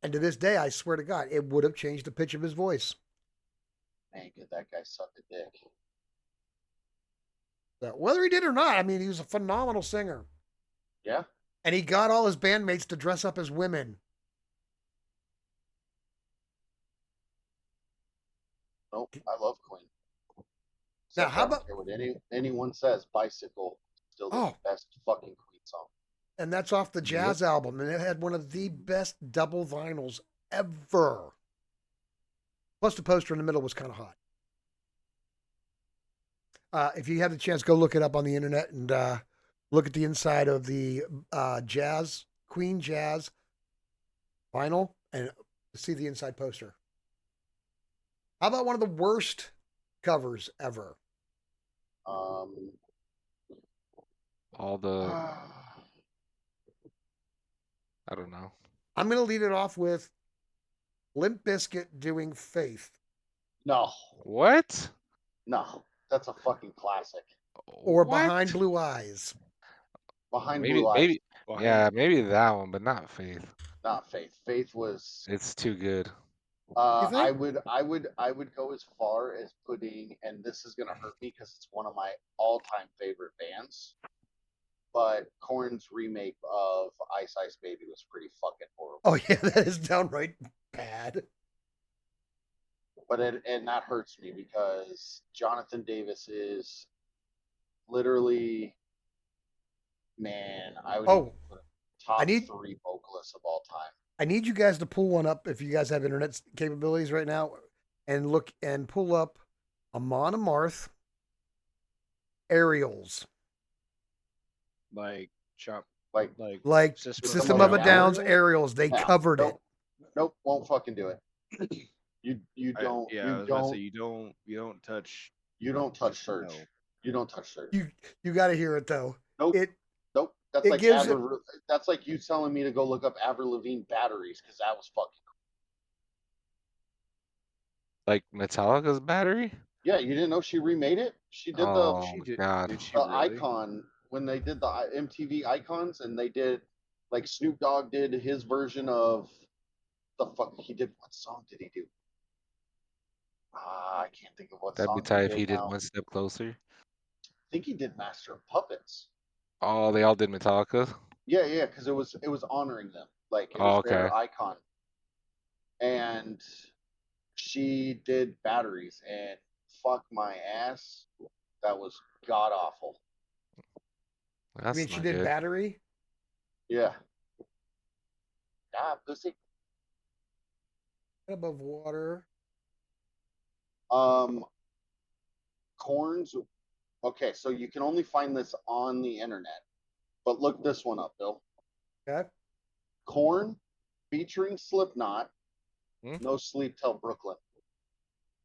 And to this day, I swear to God, it would have changed the pitch of his voice. Man, could that guy suck a dick? So whether he did or not, I mean, he was a phenomenal singer. Yeah. And he got all his bandmates to dress up as women. Nope. I love Queen. Now, Except how I don't about- care what anyone says. Bicycle still the Oh. best fucking Queen song. And that's off the Jazz album. And it had one of the best double vinyls ever. Plus, the poster in the middle was kind of hot. If you had the chance, go look it up on the internet and look at the inside of the Queen Jazz vinyl and see the inside poster. How about one of the worst covers ever? All the I don't know. I'm going to lead it off with Limp Bizkit doing Faith. No, What? no, that's a fucking classic. Or What? Behind Blue Eyes. Behind Maybe, Blue Eyes, yeah, maybe that one, but not Faith. not Faith. Faith was. It's too good. You think? I would go as far as putting, and this is gonna hurt me because it's one of my all-time favorite bands. But Korn's remake of Ice Ice Baby was pretty fucking horrible. Oh, yeah, that is downright bad. But and that hurts me because Jonathan Davis is literally, man, I would even put him top 3 vocalists of all time. I need you guys to pull one up if you guys have internet capabilities right now and look and pull up Amon Amarth Aerials. Like System of a Down's Aerials. They covered it. Nope, won't fucking do it. You don't. I was about to say you don't touch. You don't touch Surge. No. You don't touch Surge. You got to hear it though. Nope. Nope. That's it like gives that's like you telling me to go look up Avril Lavigne Batteries because that was fucking. Like Metallica's Battery? Yeah, you didn't know she remade it? She did God. Did she the really? Icon when they did the MTV Icons, and they did like Snoop Dogg did his version of the fuck he did. What song did he do? I can't think of what That'd song be tight if did he did now. One Step Closer. I think he did Master of Puppets. Oh, they all did Metallica? Yeah, because it was honoring them. Like it Oh, was their okay. icon. And she did Batteries, and fuck my ass, that was god awful. That's I mean, she not did good. Battery? Yeah. Ah, pussy. Above Water. Corns. Okay, so you can only find this on the internet, but look this one up, Bill. Okay. Korn featuring Slipknot. Hmm? No Sleep Till Brooklyn.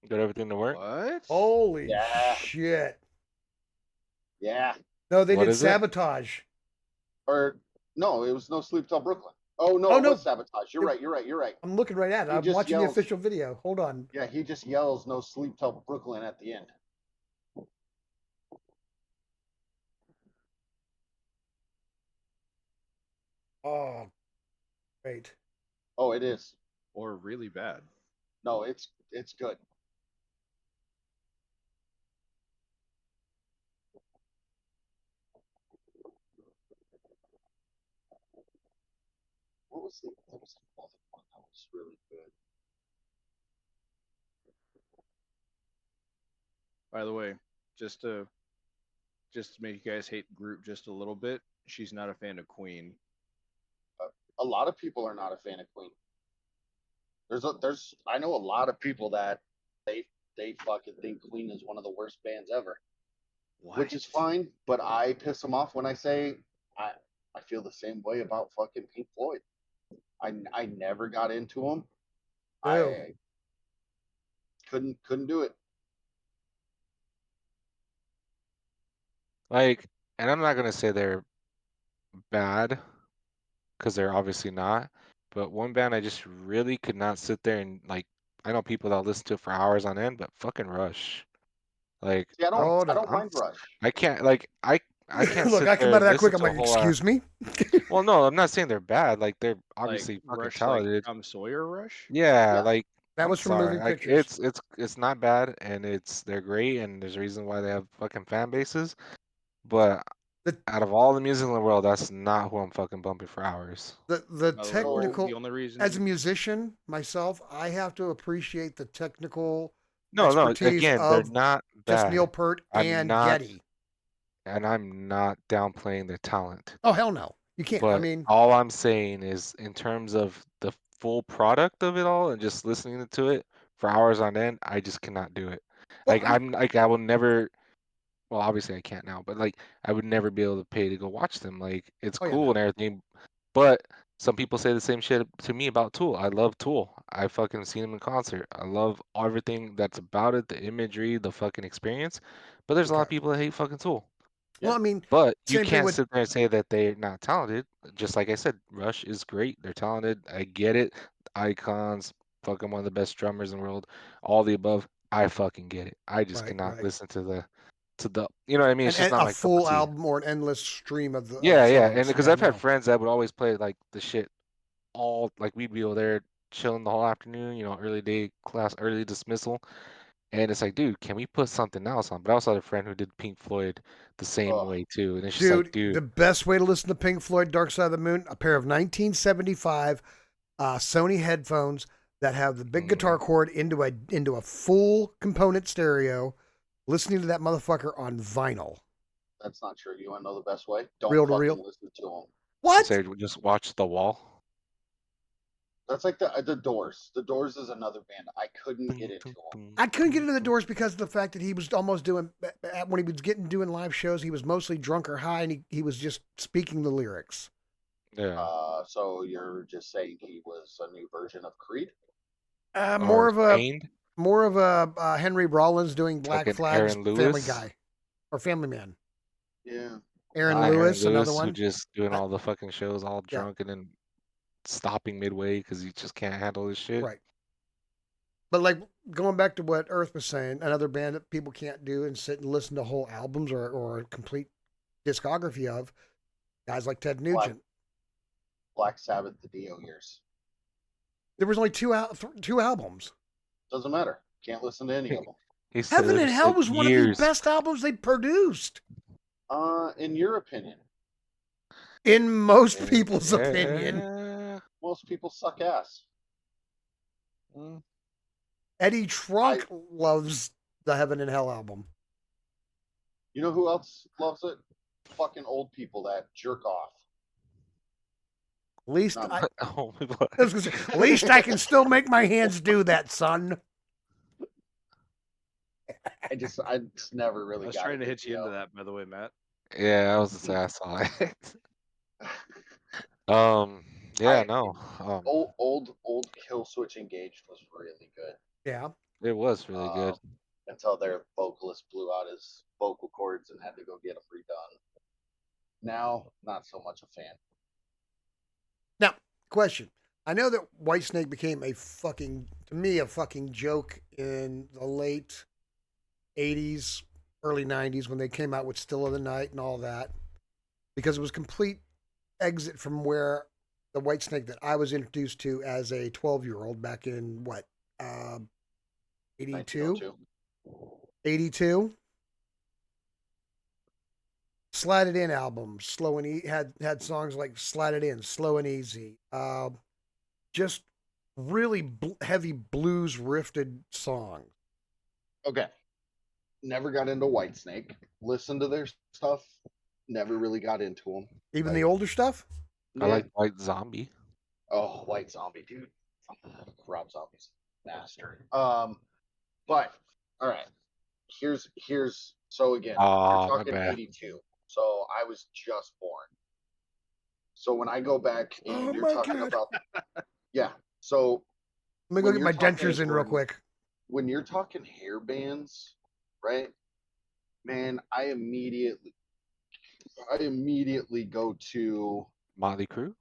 Got everything to work? What? Holy Yeah. shit. Yeah. No, they What did is it? Sabotage. Or no, it was No Sleep Till Brooklyn. Oh no, Oh, it no. was Sabotage. You're right. I'm looking right at it. He I'm just watching yells. the official video. Hold on. Yeah, he just yells No Sleep Till Brooklyn at the end. Oh, great. Oh, it is. Or really bad. No, it's good. What was the there was another one that was really good. By the way, just to make you guys hate Groot just a little bit, she's not a fan of Queen. A lot of people are not a fan of Queen. I know a lot of people that they fucking think Queen is one of the worst bands ever. What? Which is fine, but I piss them off when I say I feel the same way about fucking Pink Floyd. I never got into them. Ew. I couldn't do it. Like, and I'm not gonna say they're bad, because they're obviously not. But one band I just really could not sit there and like. I know people that listen to it for hours on end, but fucking Rush. Like, See, I Hold don't on. mind Rush. I can't like I can't Look, sit I come there out of and that listen quick. I'm to a like, whole ass. excuse me. Well, no, I'm not saying they're bad. Like they're Like obviously fucking Rush, like talented. Tom Sawyer Rush. Yeah, Yeah. like That I'm was from sorry, Moving like Pictures. it's not bad, and they're great, and there's a reason why they have fucking fan bases. But The out of all the music in the world, that's not who I'm fucking bumping for hours. the In other words, technical. the only As a reason musician myself, I have to appreciate the technical No, no, expertise again, they're of not just Neil bad. Peart I'm and not, Getty. and I'm not downplaying their talent. Oh hell no, you can't. I But mean, all I'm saying is, in terms of the full product of it all and just listening to it for hours on end, I just cannot do it. well, I will never. Well, obviously I can't now, but like I would never be able to pay to go watch them. Like it's oh yeah, cool no. and everything, but some people say the same shit to me about Tool. I love Tool. I fucking seen them in concert. I love everything that's about it, the imagery, the fucking experience. But there's a lot Okay. of people that hate fucking Tool. Well, Yeah. I mean, But you same thing can't with. sit there and say that they're not talented. Just like I said, Rush is great. They're talented. I get it. Icons, fucking one of the best drummers in the world. All the above. I fucking get it. I just Right, cannot right. listen to the you know what I mean? It's just not A my cup of full tea. album or an endless stream of Yeah, yeah. And songs. because Yeah, I've had no. friends that would always play like the shit all like we'd be over there chilling the whole afternoon, early day class, early dismissal. And it's like, dude, can we put something else on? But I also had a friend who did Pink Floyd the same Oh, way too. And it's just like, Dude, dude, the best way to listen to Pink Floyd Dark Side of the Moon, a pair of 1975 Sony headphones that have the big guitar mhm. cord into a full component stereo, listening to that motherfucker on vinyl. that's not true. You want to know the best way? Don't Reel to fucking reel. listen to them. You What? say just watch The Wall. That's like the Doors. The Doors is another band. I couldn't get Dun, into dun, them. dun, I couldn't get dun, into the dun. Doors because of the fact that he was almost doing when he was doing live shows. He was mostly drunk or high, and he was just speaking the lyrics. Yeah. So you're just saying he was a new version of Creed? More Or of a Stained, Henry Rollins doing like Black an Flag's Aaron Family Lewis. Guy or Family Man. Yeah. Aaron An Aaron Lewis, another Lewis who one. just doing I, all the fucking shows all yeah, drunk and then stopping midway because he just can't handle his shit. right. But like going back to what Earth was saying, another band that people can't do and sit and listen to whole albums or a complete discography of guys like Ted Black Nugent. Black Sabbath, the Dio years. There was only two albums. Doesn't matter. Can't listen to any of them. He said Heaven there and was Hell like was one of the years. best albums they produced, In your opinion, in most Eh, people's opinion. Yeah. most people suck ass. Mm. Eddie I, Trunk loves the Heaven and Hell album. you know who else loves it? Fucking old people that jerk off. At least Not I, me. Oh my God. I was gonna say, at least I can still make my hands do that, son. I just never I really was got trying a to big hit you into deal. that, by the way, Matt. Yeah, I was the say I saw it. Yeah, I no. old Kill Switch Engaged was really good. Yeah. It was really Um, good. until their vocalist blew out his vocal cords and had to go get them redone. Now, not so much a fan. Now, question. I know that Whitesnake became to me, a fucking joke in the late 80s, early 90s when they came out with Still of the Night and all that, because it was complete exit from where the Whitesnake that I was introduced to as a 12-year-old back in what, 82? 1902. 82? Slide It In album, slow and had songs like Slide It In, Slow and Easy. Just really heavy blues riffed songs. Okay. Never got into Whitesnake. Listened to their stuff. Never really got into them. Even the older stuff? I Yeah. like White Zombie. Oh, White Zombie, dude. Rob Zombie's master. But all right. Here's so again, you're Oh, my talking bad. 82. So I was just born. So when I go back Oh and you're my talking God. about yeah. So Let me go when get you're my talking dentures in real when, quick. when you're talking hair bands, right? Man, I immediately go to Motley Crue.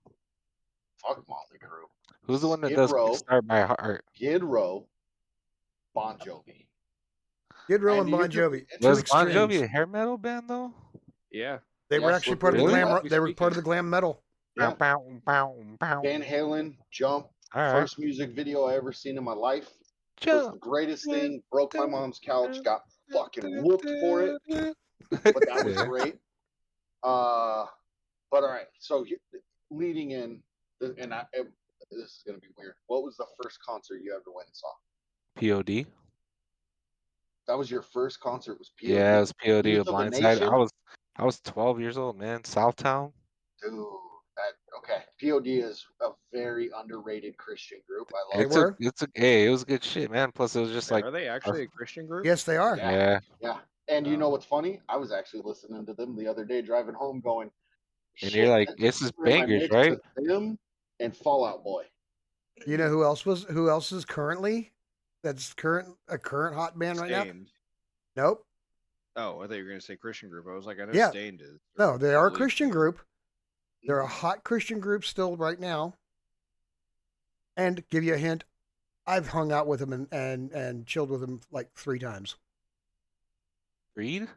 fuck Motley Crue. Who's the one that Skid does Row, Kickstart My Heart? Skid Row, Bon Jovi. Skid Row and And you Bon could Jovi, two Was Bon extremes. Jovi a hair metal band though? Yeah. They were Yeah, actually Slippery part of the Really? glam. Relatively They were part of speaking. the glam metal. Bow, Yeah, bow, bow, bow. Van Halen, Jump. All right. First music video I ever seen in my life. Was the Jump. greatest thing. Broke my mom's couch. Got fucking whooped for it, but that was Yeah. great. But all right. So leading in, and this is gonna be weird. What was the first concert you ever went and saw? POD. That was your first concert. Was Yeah, it POD? was POD, a Youth of a Blindside. Nation, I was 12 years old, man. Southtown. dude. That okay. POD is a very underrated Christian group. I They love them. were. Hey, it was good shit, man. Plus, it was just like, Are they our- actually a Christian group? Yes, they are. Yeah, yeah. yeah. And you know Oh. what's funny? I was actually listening to them the other day driving home, going, And you're "Shit, like, this is in my bangers, mix right? with them and Fallout Boy." You know who else is currently that's a current hot band right now? Stained. Nope. Oh, I thought you were gonna say Christian group. I was like, I know Yeah. Stained is. No, they are a believe Christian me. group. They're a hot Christian group still right now. And give you a hint, I've hung out with them and chilled with them like 3 times. Creed?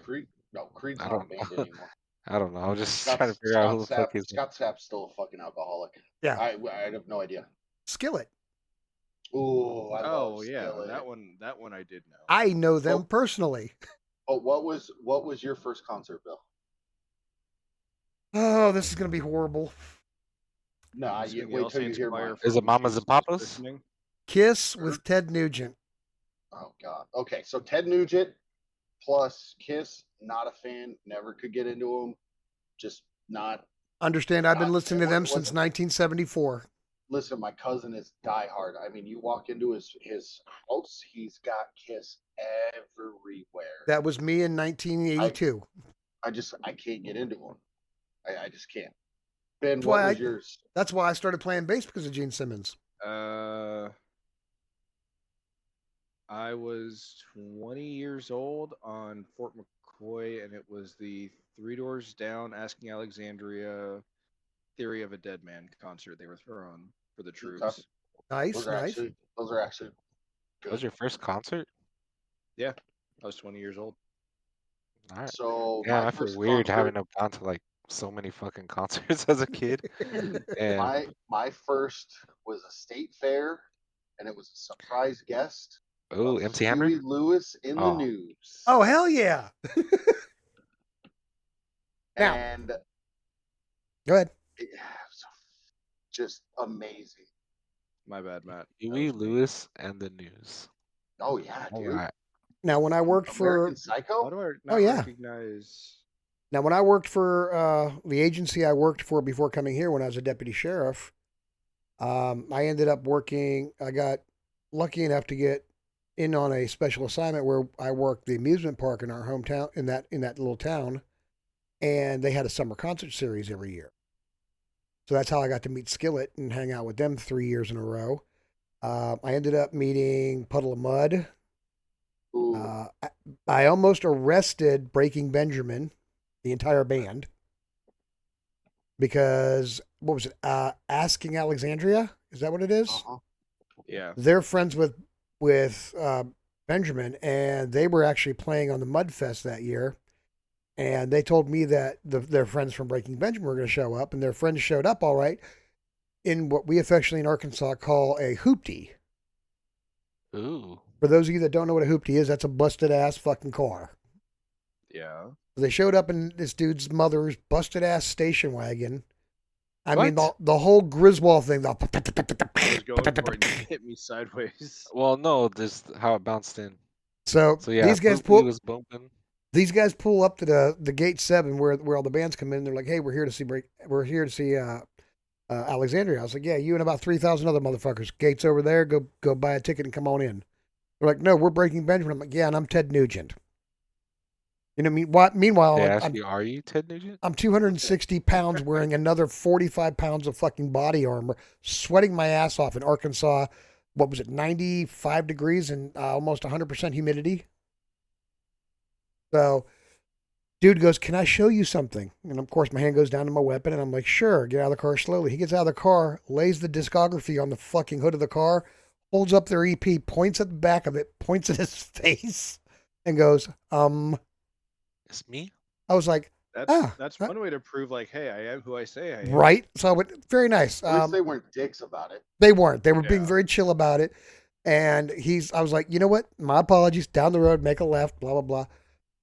Creed, no, Creed's I not a don't band know. anymore. I don't know. I'm just trying to figure out who the fuck is. Scott Stapp's still a fucking alcoholic. Yeah. I have no idea. Skillet. Ooh, I love Oh yeah, Skillet. that one I did know. I know them Oh. personally. But what was your first concert, Bill? Oh, this is gonna be horrible. No, It's gonna be wait All till you Saints hear Choir mine. Is it from Mamas and Jesus Papas? Christening. Kiss with Ted Nugent. Oh God. Okay, so Ted Nugent plus Kiss, not a fan. Never could get into them. Just not. Understand, I've been Not- listening to it them wasn't- since 1974. Listen, my cousin is diehard. I mean, you walk into his house, he's got Kiss everywhere. That was me in 1982. I can't get into them. I just can't. Ben, That's what why was yours? That's why I started playing bass because of Gene Simmons. I was 20 years old on Fort McCoy, and it was the Three Doors Down, Asking Alexandria, Theory of a Dead Man concert they were throwing for the troops. Nice, Those are nice. actually good. That was your first concert? Yeah, I was 20 years old. All right. So Yeah, my I feel first weird concert, having gone to like so many fucking concerts as a kid. And my first was a state fair, and it was a surprise guest. oh, of MC Hammer? Huey Lewis in the Oh. news. Oh, hell yeah. Now- And Go ahead. it was just amazing. My bad, Matt. That Huey was me. Lewis and the News. Oh yeah, All dude. right. Now, when I worked American for Psycho. How do I not yeah. recognize? the agency I worked for before coming here, when I was a deputy sheriff, I ended up working. I got lucky enough to get in on a special assignment where I worked the amusement park in our hometown, in that little town, and they had a summer concert series every year. So that's how I got to meet Skillet and hang out with them 3 years in a row. I ended up meeting Puddle of Mud. Ooh, I almost arrested Breaking Benjamin, the entire band, because what was it? Asking Alexandria, is that what it is? uh-huh. Yeah. They're friends with Benjamin, and they were actually playing on the Mudfest that year. And they told me that their friends from Breaking Benjamin were going to show up, and their friends showed up all right in what we affectionately in Arkansas call a hoopty. Ooh. For those of you that don't know what a hoopty is, that's a busted ass fucking car. Yeah. They showed up in this dude's mother's busted ass station wagon. I mean, What? the whole Griswold thing. I was going for it and you hit me sideways. Well, no, this how it bounced in. So So yeah, these guys Poopy was bumping. pull up to the gate 7 where all the bands come in. They're like, "Hey, we're here to see Alexandria." I was like, "Yeah, you and about 3,000 other motherfuckers. Gates over there. Go buy a ticket and come on in." They're like, "No, we're Breaking Benjamin." I'm like, "Yeah, and I'm Ted Nugent." You know, meanwhile, They asked you, are you Ted Nugent? I'm 260 pounds wearing another 45 pounds of fucking body armor, sweating my ass off in Arkansas. What was it, 95 degrees and almost 100% humidity? So, dude goes, "Can I show you something?" And of course, my hand goes down to my weapon, and I'm like, "Sure." Get out of the car slowly. He gets out of the car, lays the discography on the fucking hood of the car, holds up their EP, points at the back of it, points at his face, and goes, It's me. I was like, That's one way to prove like, hey, I am who I say I am. right. So I went, very nice. At least they weren't dicks about it. They weren't. They were being Yeah. very chill about it. And I was like, you know what? My apologies. Down the road, make a left, blah, blah, blah.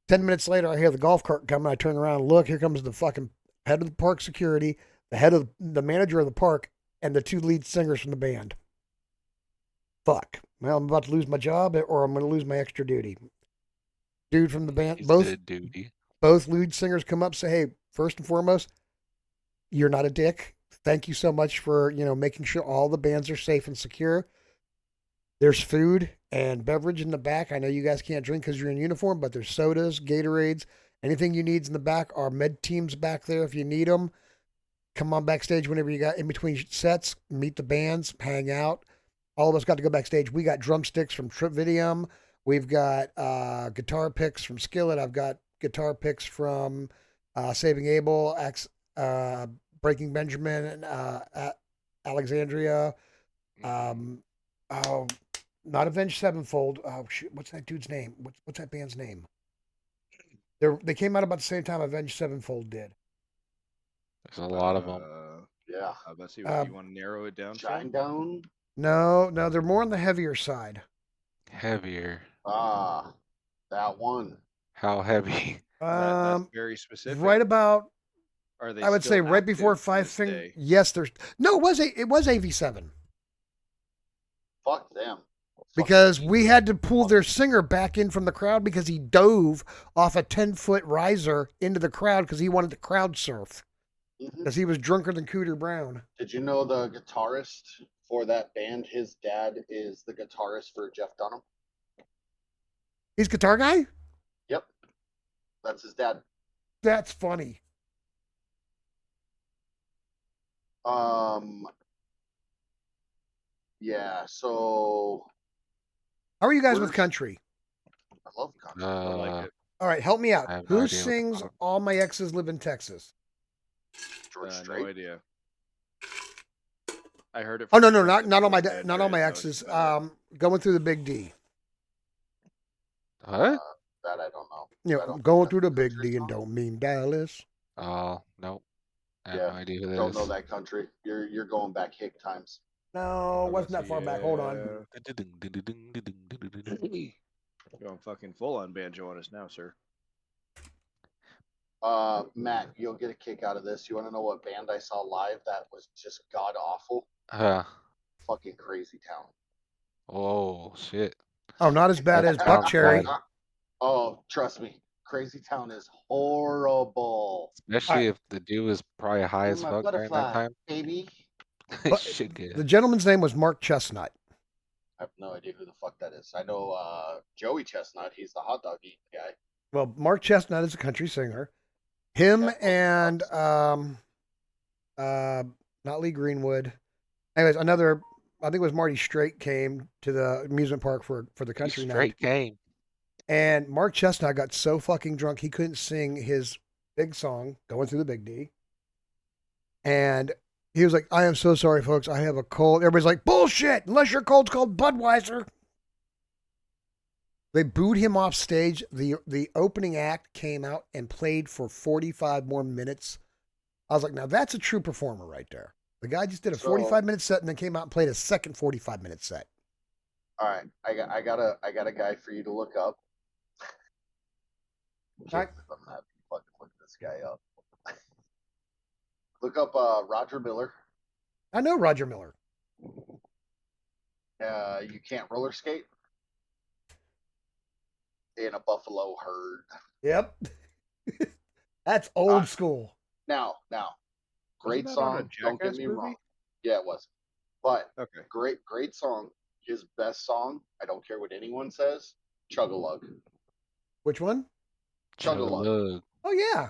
10 minutes later, I hear the golf cart coming. I turn around and look. Here comes the fucking head of the park security, the head of the manager of the park, and the two lead singers from the band. Fuck. Well, I'm about to lose my job or I'm going to lose my extra duty. Dude from the band, He both said duty. lead singers come up, say, hey, first and foremost, you're not a dick. Thank you so much for, making sure all the bands are safe and secure. There's food and beverage in the back. I know you guys can't drink because you're in uniform, but there's sodas, Gatorades, anything you need in the back. Our med team's back there if you need them. Come on backstage whenever you got in between sets, meet the bands, hang out. All of us got to go backstage. We got drumsticks from Trivium. We've got guitar picks from Skillet. I've got guitar picks from Saving Abel, Breaking Benjamin, Alexandria. Oh, not Avenged Sevenfold. Oh, shit, what's that dude's name? What's that band's name? They came out about the same time Avenged Sevenfold did. There's a lot of them. Yeah. Let's see. You want to narrow it down? Shine down. No, they're more on the heavier side. Heavier. Ah, that one. How heavy? That's very specific. Right about. Are they? I would still say right before active to Five this Finger. day? Yes, there's no. It was AV7 Fuck them. because we had to pull their singer back in from the crowd because he dove off a 10-foot riser into the crowd because he wanted to crowd surf Mhm. because he was drunker than Cooter Brown. Did you know the guitarist for that band? His dad is the guitarist for Jeff Dunham. He's guitar guy. Yep, that's his dad. That's funny. Yeah. So How are you guys with Where's- country? I love country. I like it. All right, help me I out. have no Who idea what the sings fuck. "All My Exes Live in Texas"? George No Strait. idea. I heard it. Oh From no, a no, friend not all my that not all my knows exes. about it. Going through the Big D. What? That I don't know. You I know, don't think going that's through the a Big country D and song. don't mean Dallas. Oh, nope. I have Yeah, no idea who that Don't is. know that country. You're going back hick times. No, I'm wasn't gonna that see, far back. Hold on. Going fucking full on banjo on us now, sir. Matt, you'll get a kick out of this. You want to know what band I saw live that was just god awful? Fucking Crazy Town. Oh shit. Oh, not as bad That as sounds Buckcherry. bad. Oh, trust me, Crazy Town is horrible. Especially if the dude was probably high You're as my fuck during that butterfly, time. baby. But Shit the good. gentleman's name was Mark Chestnut. I have no idea who the fuck that is. I know Joey Chestnut. He's the hot dog eating guy. Well, Mark Chestnut is a country singer. Him Yeah, and not Lee Greenwood. Anyways, another. I think it was Marty Straight came to the amusement park for the country night. Straight game. And Mark Chestnut got so fucking drunk he couldn't sing his big song, Going Through the Big D. And he was like, I am so sorry, folks. I have a cold. Everybody's like, bullshit, unless your cold's called Budweiser. They booed him off stage. The opening act came out and played for 45 more minutes. I was like, now that's a true performer right there. The guy just did a 45-minute set and then came out and played a second 45-minute set. All right, I got a guy for you to look up. All right. I'm gonna have to fucking look this guy up. Look up Roger Miller. I know Roger Miller. You can't roller skate in a buffalo herd. Yep. That's old school. Now, great Wasn't that on a song. Don't get Jackass me movie? wrong. Yeah, it was. But Okay. great song. His best song. I don't care what anyone says. Chug-a-lug. Which one? Chug-a-lug. Oh, yeah.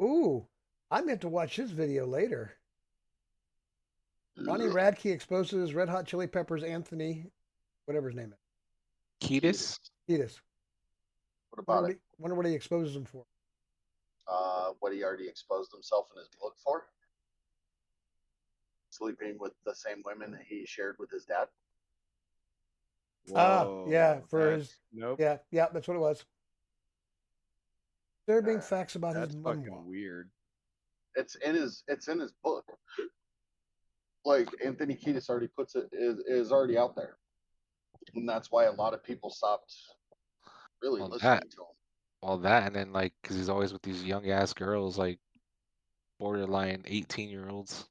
Ooh, I meant to watch his video later. Ronnie Radke exposes his Red Hot Chili Peppers Anthony, whatever his name is. Ketis? Kiedis. What about it? Wonder what he exposes him for. What he already exposed himself in his book for? Sleeping with the same women that he shared with his dad. Yeah, Whoa, for his, that's nope. yeah, that's what it was. There being Uh, facts about his That's memoir. fucking weird. it's in his book. Like Anthony Kiedis already puts it is already out there, and that's why a lot of people stopped really Well, that, listening to him. and then like, cause he's always with these young ass girls, like borderline 18-year-olds.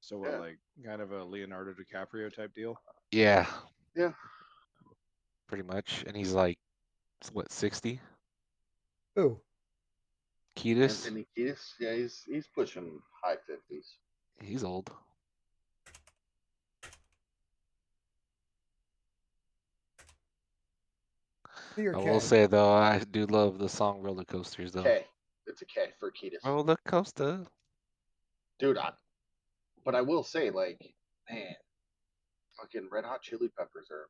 So what, Yeah, like kind of a Leonardo DiCaprio type deal? Yeah, yeah. pretty much. And he's like, what, 60? Ooh, Kiedis? Anthony Kiedis, yeah, he's pushing high 50s. He's old. C or I will K? say though, I do love the song Roller Coasters though. K, it's a K for Kiedis, Roller coaster. dude. But I will say, like, man, fucking Red Hot Chili Peppers are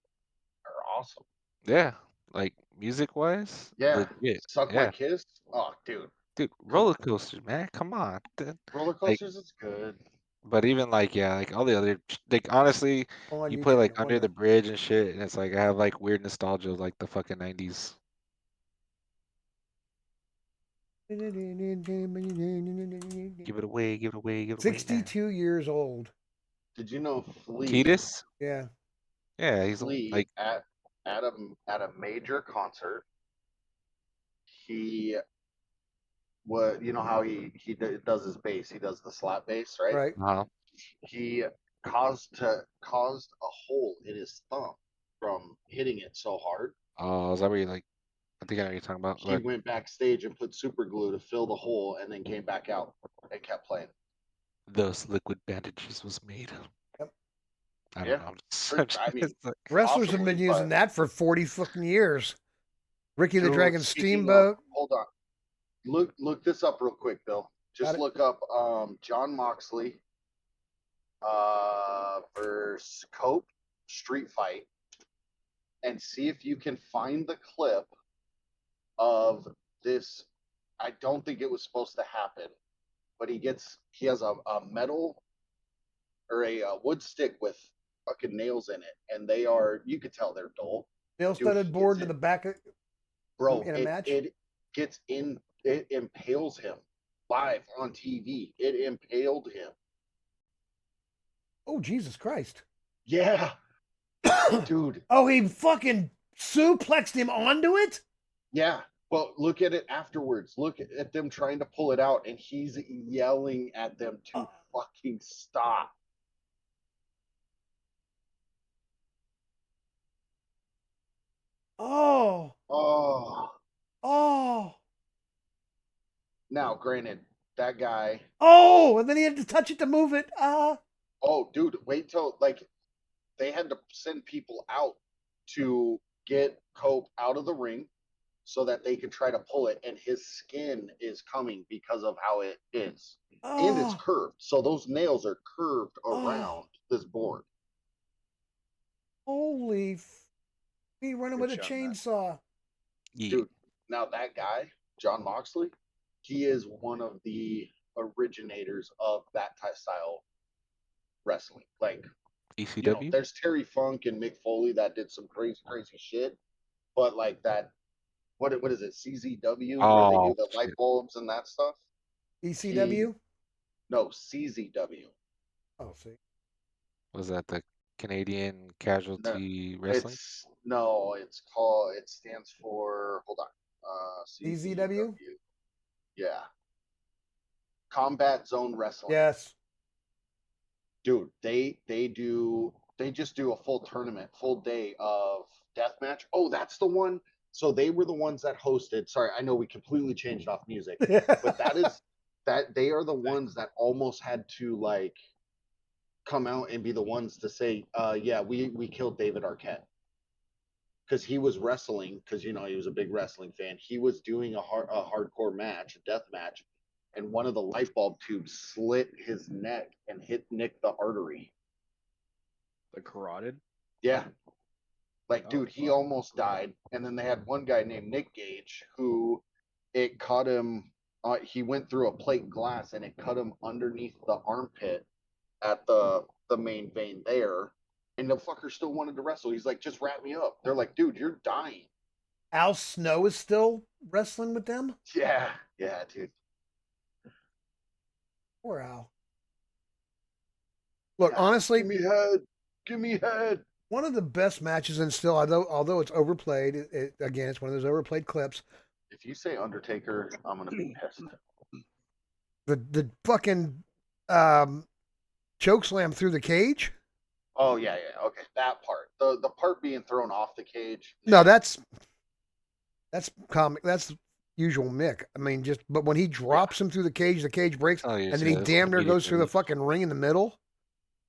awesome. Yeah, like music wise, Yeah, legit. Suck My Yeah, Kiss. Oh, dude, dude, come roller on. coasters, man. Come on. Roller Like, Coasters is good. but even like, yeah, like all the other, like honestly, On you play YouTube, like no Under the wonder. Bridge and shit, and it's like I have like weird nostalgia of like the fucking 90s. Give it away, give it away, give it away now. 62 years old. Did you know Kiedis? Yeah, Yeah, he's Flea like, at a major concert, he what you know how does his bass, he does the slap bass, right? right. He caused a hole in his thumb from hitting it so hard. oh, is that where you like? I think I know what you're talking about, He but went backstage and put super glue to fill the hole, and then came back out and kept playing. those liquid bandages was made. Yep. I don't Yeah, know. I'm just, I mean, it's like, Wrestlers have possibly, been using but that for 40 fucking years. Ricky the true. Dragon Speaking of, Steamboat. hold on, look this up real quick, Bill. Got Just it. look up John Moxley versus Cope street fight, and see if you can find the clip of this. I don't think it was supposed to happen, but he has a metal or a wood stick with fucking nails in it, and you could tell they're dull. Nail Dude, studded he gets board to it, the back of, bro. in a It match. it gets in. It impales him live on TV. It impaled him. Oh, Jesus Christ. Yeah, dude. Oh, he fucking suplexed him onto it? Yeah. But look at it afterwards. Look at them trying to pull it out, and he's yelling at them to fucking stop. Oh, Oh, oh, now granted, that guy. oh, and then he had to touch it to move it. Oh, dude, wait till like they had to send people out to get Cope out of the ring so that they could try to pull it, and his skin is coming because of how it is. And it's Oh, curved. So those nails are curved oh, around this board. holy. He running Good with a shot, Matt. chainsaw. yeah, Dude, now that guy, John Moxley, he is one of the originators of that style wrestling. Like, ECW. there's Terry Funk and Mick Foley that did some crazy, crazy shit. But like that, what is it, CZW, where they do Oh the light shit, bulbs and that stuff? He ECW. No, CZW. Oh, see. was that the Canadian No, Casualty Wrestling? it stands for, hold on, EZW. CZW. Yeah, Combat Zone Wrestling. Yes. Dude, they just do a full tournament, full day of deathmatch. Oh, that's the one. So they were the ones that hosted. Sorry, I know we completely changed off music, but that they are the ones that almost had to like come out and be the ones to say, yeah, we killed David Arquette because he was wrestling because he was a big wrestling fan. He was doing a hardcore match, a death match, and one of the light bulb tubes slit his neck and hit Nick the artery. The carotid. Yeah, like, Oh, dude, he fuck. almost died. And then they had one guy named Nick Gage who it caught him. He went through a plate glass and it cut him underneath the armpit at the main vein there, And the fucker still wanted to wrestle. He's like, just wrap me up. They're like, dude, you're dying. Al Snow is still wrestling with them. Yeah, yeah, dude. Poor Al. Look, Yeah. honestly, Give me head. Give me head. one of the best matches, and still, although it's overplayed, again, it's one of those overplayed clips. If you say Undertaker, I'm gonna be pissed. The fucking choke slam through the cage. Oh yeah, yeah. Okay, that part. The part being thrown off the cage. No, that's comic. That's usual Mick. I mean, but when he drops him through the cage breaks, Oh, yeah, and then he that's damn near comedic goes through the relief. fucking ring in the middle,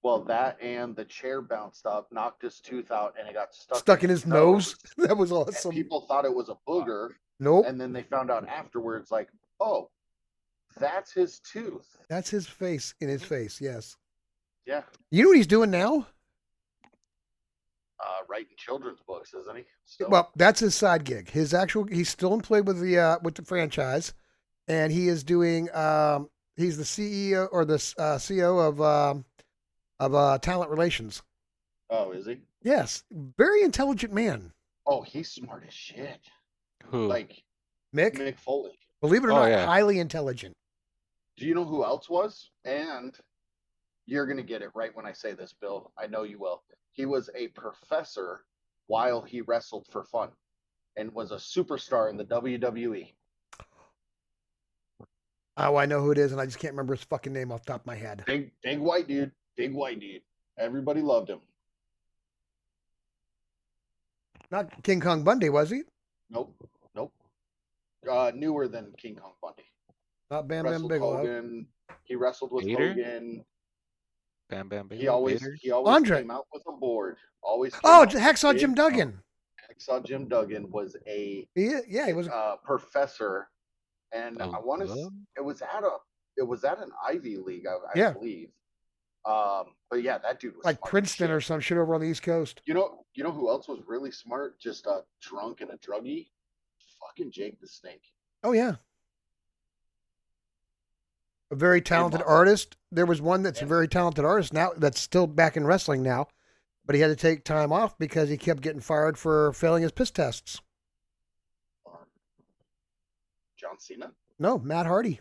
Well, that and the chair bounced up, knocked his tooth out, and it got stuck in his nose. That was And awesome. people thought it was a booger, Nope, and then they found out afterwards, like, oh, that's his tooth. that's his face in his face. Yes. Yeah, You know what he's doing now? writing children's books, isn't he? Still? Well, that's his side gig. He's still in play with the franchise, and he is doing. He's the CEO or the CEO of talent relations. Oh, is he? Yes, very intelligent man. Oh, he's smart as shit. Who? Like Mick, Mick Foley. believe it or Oh, not, yeah. highly intelligent. Do you know who else was? And you're gonna get it right when I say this, Bill. I know you will. He was a professor while he wrestled for fun, and was a superstar in the WWE. Oh, I know who it is, and I just can't remember his fucking name off the top of my head. Big white dude. Big white dude. Everybody loved him. Not King Kong Bundy, was he? Nope. Nope. Newer than King Kong Bundy. Not Bam Bam Wrestled Bigelow. Hogan. He wrestled with Vader? Hogan. Bam Bam He Bigelow, always Vader? Andre. came out with a board. Always came Oh, out with Hacksaw big- Jim Duggan. Hacksaw Jim Duggan was a Yeah, he was. professor, and Of I want to. love? It was at an Ivy League, I Yeah. believe. But yeah, that dude was Like smart as Princeton shit. or some shit over on the East Coast. You know who else was really smart? Just a drunk and a druggie. Fucking Jake the Snake. Oh yeah. A very talented Mark. artist. There was one that's a And- very talented artist now that's still back in wrestling now, but he had to take time off because he kept getting fired for failing his piss tests. John Cena. No, Matt Hardy.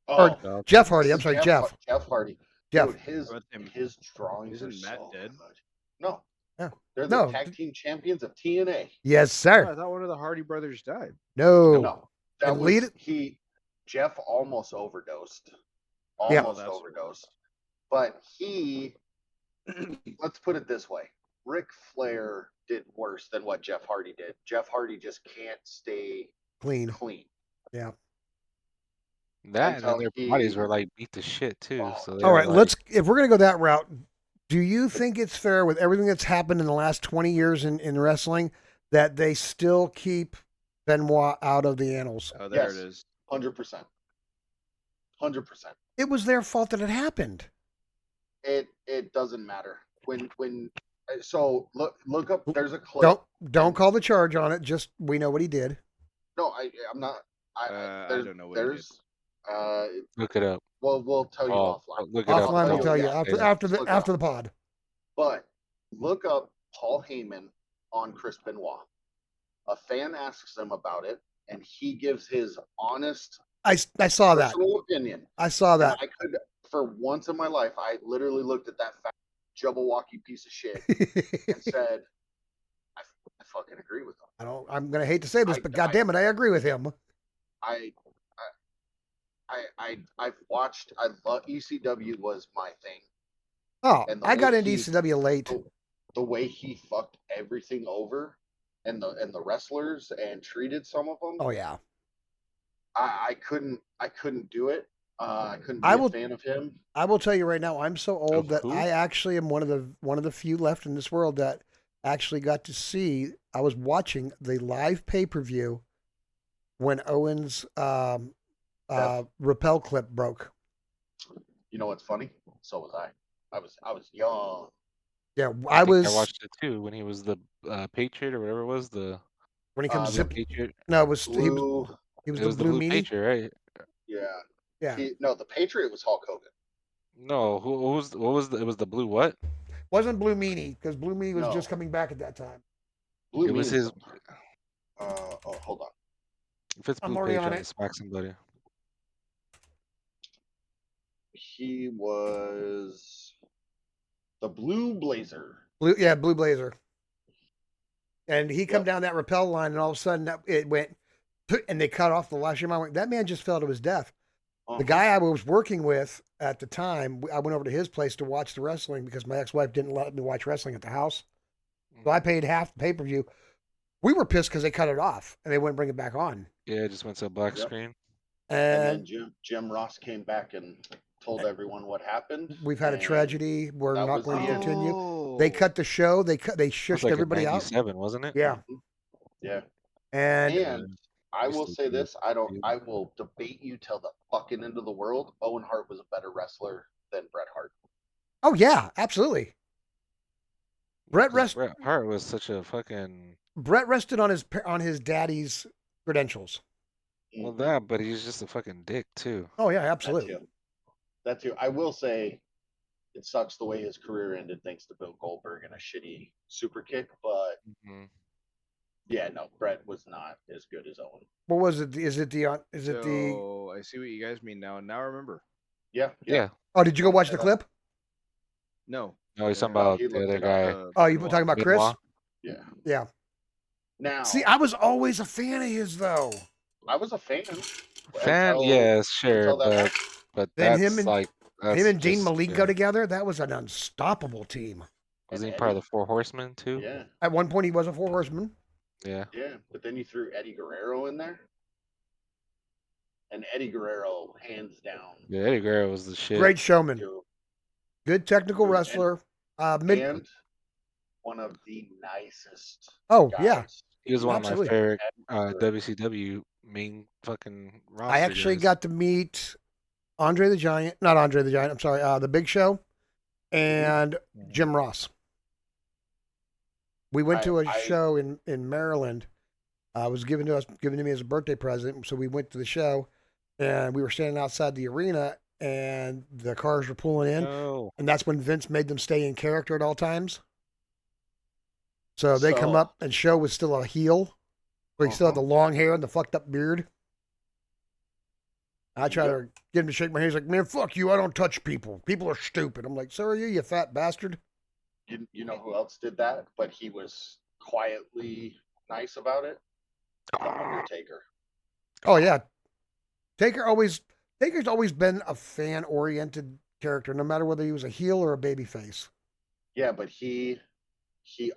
Oh, Oh, Jeff Hardy. I'm sorry, Jeff. Jeff Hardy. Jeff. Dude, his How about him? his drawings Isn't are Matt so dead? good. No. Yeah. They're the No. tag team champions of TNA. Yes, Oh, sir. I thought one of the Hardy brothers died. No. No, that And was Jeff almost overdosed. Yeah. Almost That's- overdosed. But let's put it this way: Ric Flair did worse than what Jeff Hardy did. Jeff Hardy just can't stay Clean. clean. Yeah. That and then until their bodies he- were like beat to shit too. Oh, So they All were right, like, if we're gonna go that route, do you think it's fair with everything that's happened in the last 20 years in wrestling that they still keep Benoit out of the annals? Oh, there Yes. it is. 100%. 100%. It was their fault that it happened. It doesn't matter when. So look up. There's a clip. Don't call the charge on it. Just we know what he did. No, I'm not. I there's, don't know what he did. there's. look it up. Well, we'll tell you Oh, offline. look it up. Offline, we'll Oh, tell you yeah, after look it after up. the pod. But look up Paul Heyman on Chris Benoit. A fan asks him about it, and he gives his honest, I saw that. personal opinion. I saw that. And I could, for once in my life, I literally looked at that fat Jabberwocky piece of shit and said, I fucking agree with him. I'm gonna hate to say this, I- but goddamn it, I agree with him. I've watched. I love ECW was my thing. Oh, And the I got way into he- ECW late. The way he fucked everything over, and the wrestlers, and treated some of them. Oh yeah. I couldn't do it. I couldn't be I a will- fan of him. I will tell you right now, I'm so old Of that who? I actually am one of the few left in this world that actually got to see. I was watching the live pay-per-view when Owen's rappel clip broke. You know what's funny? So was I. I was young. Yeah, I I think was I watched it too when he was the Patriot or whatever it was. when he comes the zip. Patriot. No, it was Blue. he was It the was the blue Blue meanie. Patriot, right? Yeah. Yeah, No, the Patriot was Hulk Hogan. No, what was it was the blue what? Wasn't Blue Meanie, because Blue Meanie was No. just coming back at that time. Blue It was Meanie's his. hold on. If it's I'm blue already page, on I'm it. gonna smack somebody. He was the Blue Blazer. Blue Blazer. And he come Yep. down that rappel line, and all of a sudden it went, and they cut off the last year. I went, that man just fell to his death. Uh-huh. The guy I was working with at the time, I went over to his place to watch the wrestling because my ex-wife didn't let me watch wrestling at the house. So I paid half the pay-per-view. We were pissed because they cut it off and they wouldn't bring it back on. Yeah, it just went to a black Yep. screen. And then Jim Ross came back and told everyone what happened. We've had a and tragedy. We're that not was going the to end. continue. They cut the show. They It was shushed like in everybody out. '97, wasn't it? Yeah. Yeah. And And I used will to say be this: good. I will debate you till the fucking end of the world. Owen Hart was a better wrestler than Bret Hart. oh yeah, absolutely. Brett 'Cause rest. Bret Hart was such a fucking. Brett rested on his daddy's credentials. Well, Mhm. that, but he's just a fucking dick too. Oh yeah, That's absolutely. him. That's who. I will say, it sucks the way his career ended thanks to Bill Goldberg and a shitty super kick. But hmm yeah, no, Bret was not as good as Owen. What was it? Is it the? So I see what you guys mean now. Now I remember. Yeah. Yeah. Oh, did you go No, watch yeah, the that- clip? No. No, he's talking No, about he the looked other it up. guy. Oh, you Benoit. talking about Chris? Benoit. Yeah. Yeah. Now, See, I was always a fan of his though. I was a fan Fan, until yes, sure, until that happened. but Then that's like him that's and Dean just Malenko together, that was an unstoppable team. Wasn't And he part of Eddie. the Four Horsemen too? Yeah, At one point, he was a four horseman. Yeah. yeah. But then you threw Eddie Guerrero in there, and Eddie Guerrero, hands down, Yeah, Eddie Guerrero was the shit. Great showman, dude, good technical Dude, wrestler. and one of the nicest Oh, guys. yeah. He was one of my Absolutely. favorite ever. WCW main fucking roster I actually guys. got to meet Andre the Giant, not Andre the Giant. I'm sorry, the Big Show, and Jim Ross. We went to a show in Maryland. It was given to me as a birthday present. So we went to the show, and we were standing outside the arena, and the cars were pulling in, Oh, and that's when Vince made them stay in character at all times. So they come up, and Show was still a heel, but he still had the long hair and the fucked up beard. I try to get him to shake my hand. He's like, "Man, fuck you! I don't touch people. People are stupid." I'm like, "So are you, you fat bastard." You know who else did that, but he was quietly nice about it? The Undertaker. Oh yeah, Taker's always been a fan-oriented character, no matter whether he was a heel or a babyface. Yeah, but he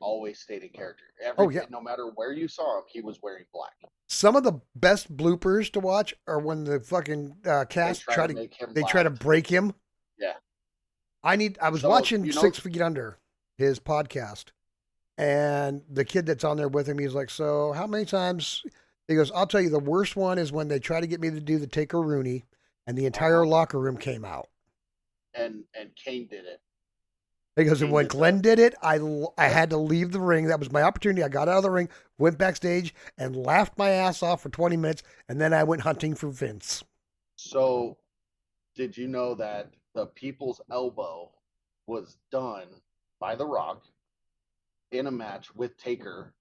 always stayed in character. Oh, yeah. No matter where you saw him, he was wearing black. Some of the best bloopers to watch are when the fucking cast try to make him try to laugh. break him. Yeah. I was So, watching you know- 6 Feet Under, his podcast, and the kid that's on there with him, he's like, "So how many times?" He goes, "I'll tell you, the worst one is when they try to get me to do the Taker Rooney, and the entire locker room came out." And Kane did it. He goes, and Kane when did Glenn did it, I had to leave the ring. That was my opportunity. I got out of the ring, went backstage, and laughed my ass off for 20 minutes, and then I went hunting for Vince. So, did you know that the People's Elbow was done by The Rock in a match with Taker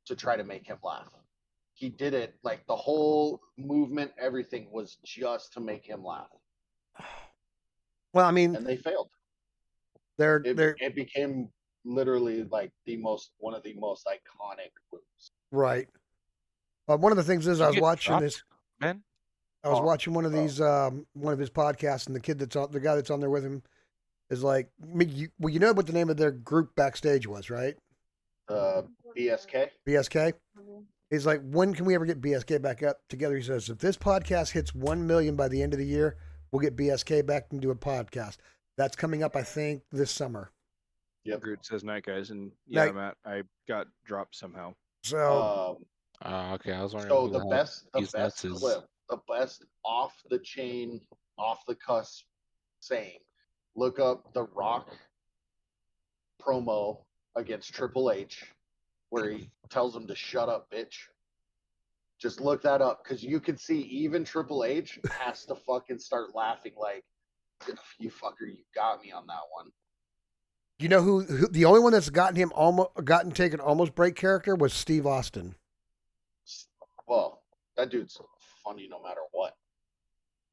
to try to make him laugh? He did it, like the whole movement, everything was just to make him laugh, Well, I mean, and they failed. they're It became literally like one of the most iconic moves. right. But one of the things is, Did I you was get watching dropped, this. man? I was watching one of these, one of his podcasts, and the guy that's on there with him, is like, well, you know what the name of their group backstage was, right? BSK. BSK. He's like, when can we ever get BSK back up together? He says, if this podcast hits 1 million by the end of the year, we'll get BSK back and do a podcast. That's coming up, I think, this summer. Yep. Groot says night, guys, and yeah, Night. Matt, I got dropped somehow. So, Okay, I was wondering So who the hell best these nuts is. clip, the best off the chain, off the cusp saying, look up the Rock promo against Triple H, where he tells him to shut up, bitch. Just look that up, because you can see even Triple H has to fucking start laughing like, you fucker, you got me on that one. You know who the only one that's gotten taken almost break character was Steve Austin. Well, that dude's funny no matter what.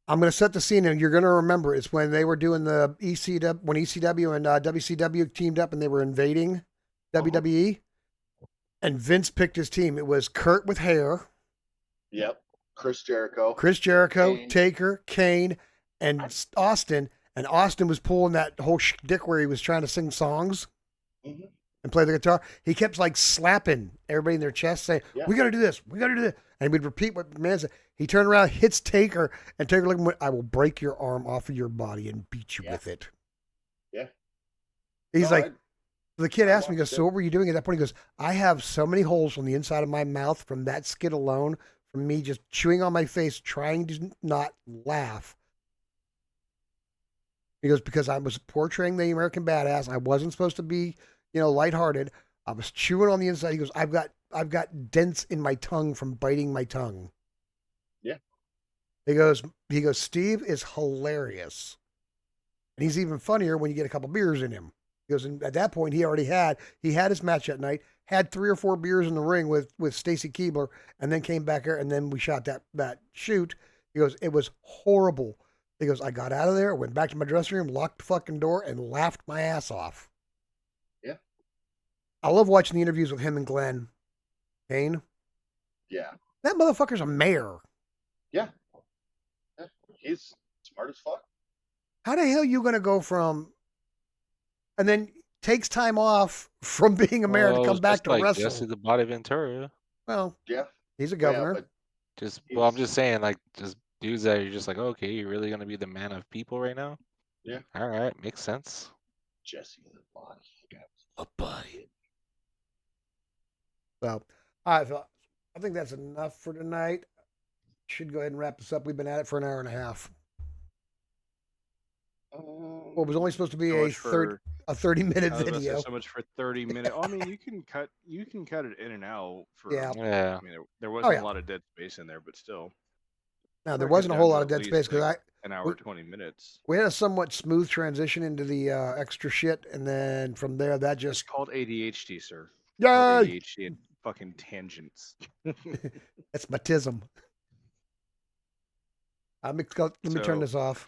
I'm going to set the scene, and you're going to remember it's when they were doing the ECW, when ECW and WCW teamed up and they were invading WWE, and Vince picked his team. It was Kurt with hair, Yep. Chris Jericho. Taker, Kane. Kane, and Austin. And Austin was pulling that whole dick where he was trying to sing songs Mhm. and play the guitar. He kept like slapping everybody in their chest, saying, Yeah. "We got to do this. We got to do this." And we'd repeat what the man said. He turned around, hits Taker, and Taker looked at him, "I will break your arm off of your body and beat you Yeah. with it." Yeah. He's No, like, the kid I asked me, he goes, watched "So it. what were you doing at that point?" He goes, "I have so many holes on the inside of my mouth from that skit alone, from me just chewing on my face, trying to not laugh." He goes, "Because I was portraying the American badass. I wasn't supposed to be, lighthearted. I was chewing on the inside." He goes, I've got dents in my tongue from biting my tongue." Yeah. He goes, "Steve is hilarious. And he's even funnier when you get a couple beers in him." He goes, and at that point he had his match that night, had 3 or 4 beers in the ring with Stacy Keebler, and then came back here and then we shot that shoot. He goes, "It was horrible." He goes, "I got out of there, went back to my dressing room, locked the fucking door, and laughed my ass off." Yeah. I love watching the interviews with him and Glenn Kane. Yeah. That motherfucker's a mayor. Yeah. He's smart as fuck. How the hell are you going to go from, and then takes time off from being a mayor to Well, it come was back just to like wrestle? Jesse the Body Ventura. Well, Yeah. he's a Yeah, governor. but Well, I'm he's just saying, like, just dudes that you're just like, okay, you're really gonna be the man of people right now? Yeah. All right, makes sense. Jesse the Body. A buddy. So, all right, Phil, I think that's enough for tonight. Should go ahead and wrap this up. We've been at it for an hour and a half. Well, it was only supposed to be So a much for 30-minute I was about to say video. so much for 30 minutes. Oh, I mean, you can cut it in and out for. Yeah. Yeah. I mean, there wasn't yeah. a lot of dead space in there, but still. Now, there Probably wasn't a cut whole down lot to of at dead space least, because like, an hour 20 minutes. we had a somewhat smooth transition into the extra shit, and then from there, that It's just called ADHD, sir. It's called yay. ADHD and fucking tangents. That's my tism. Let me turn So- this off.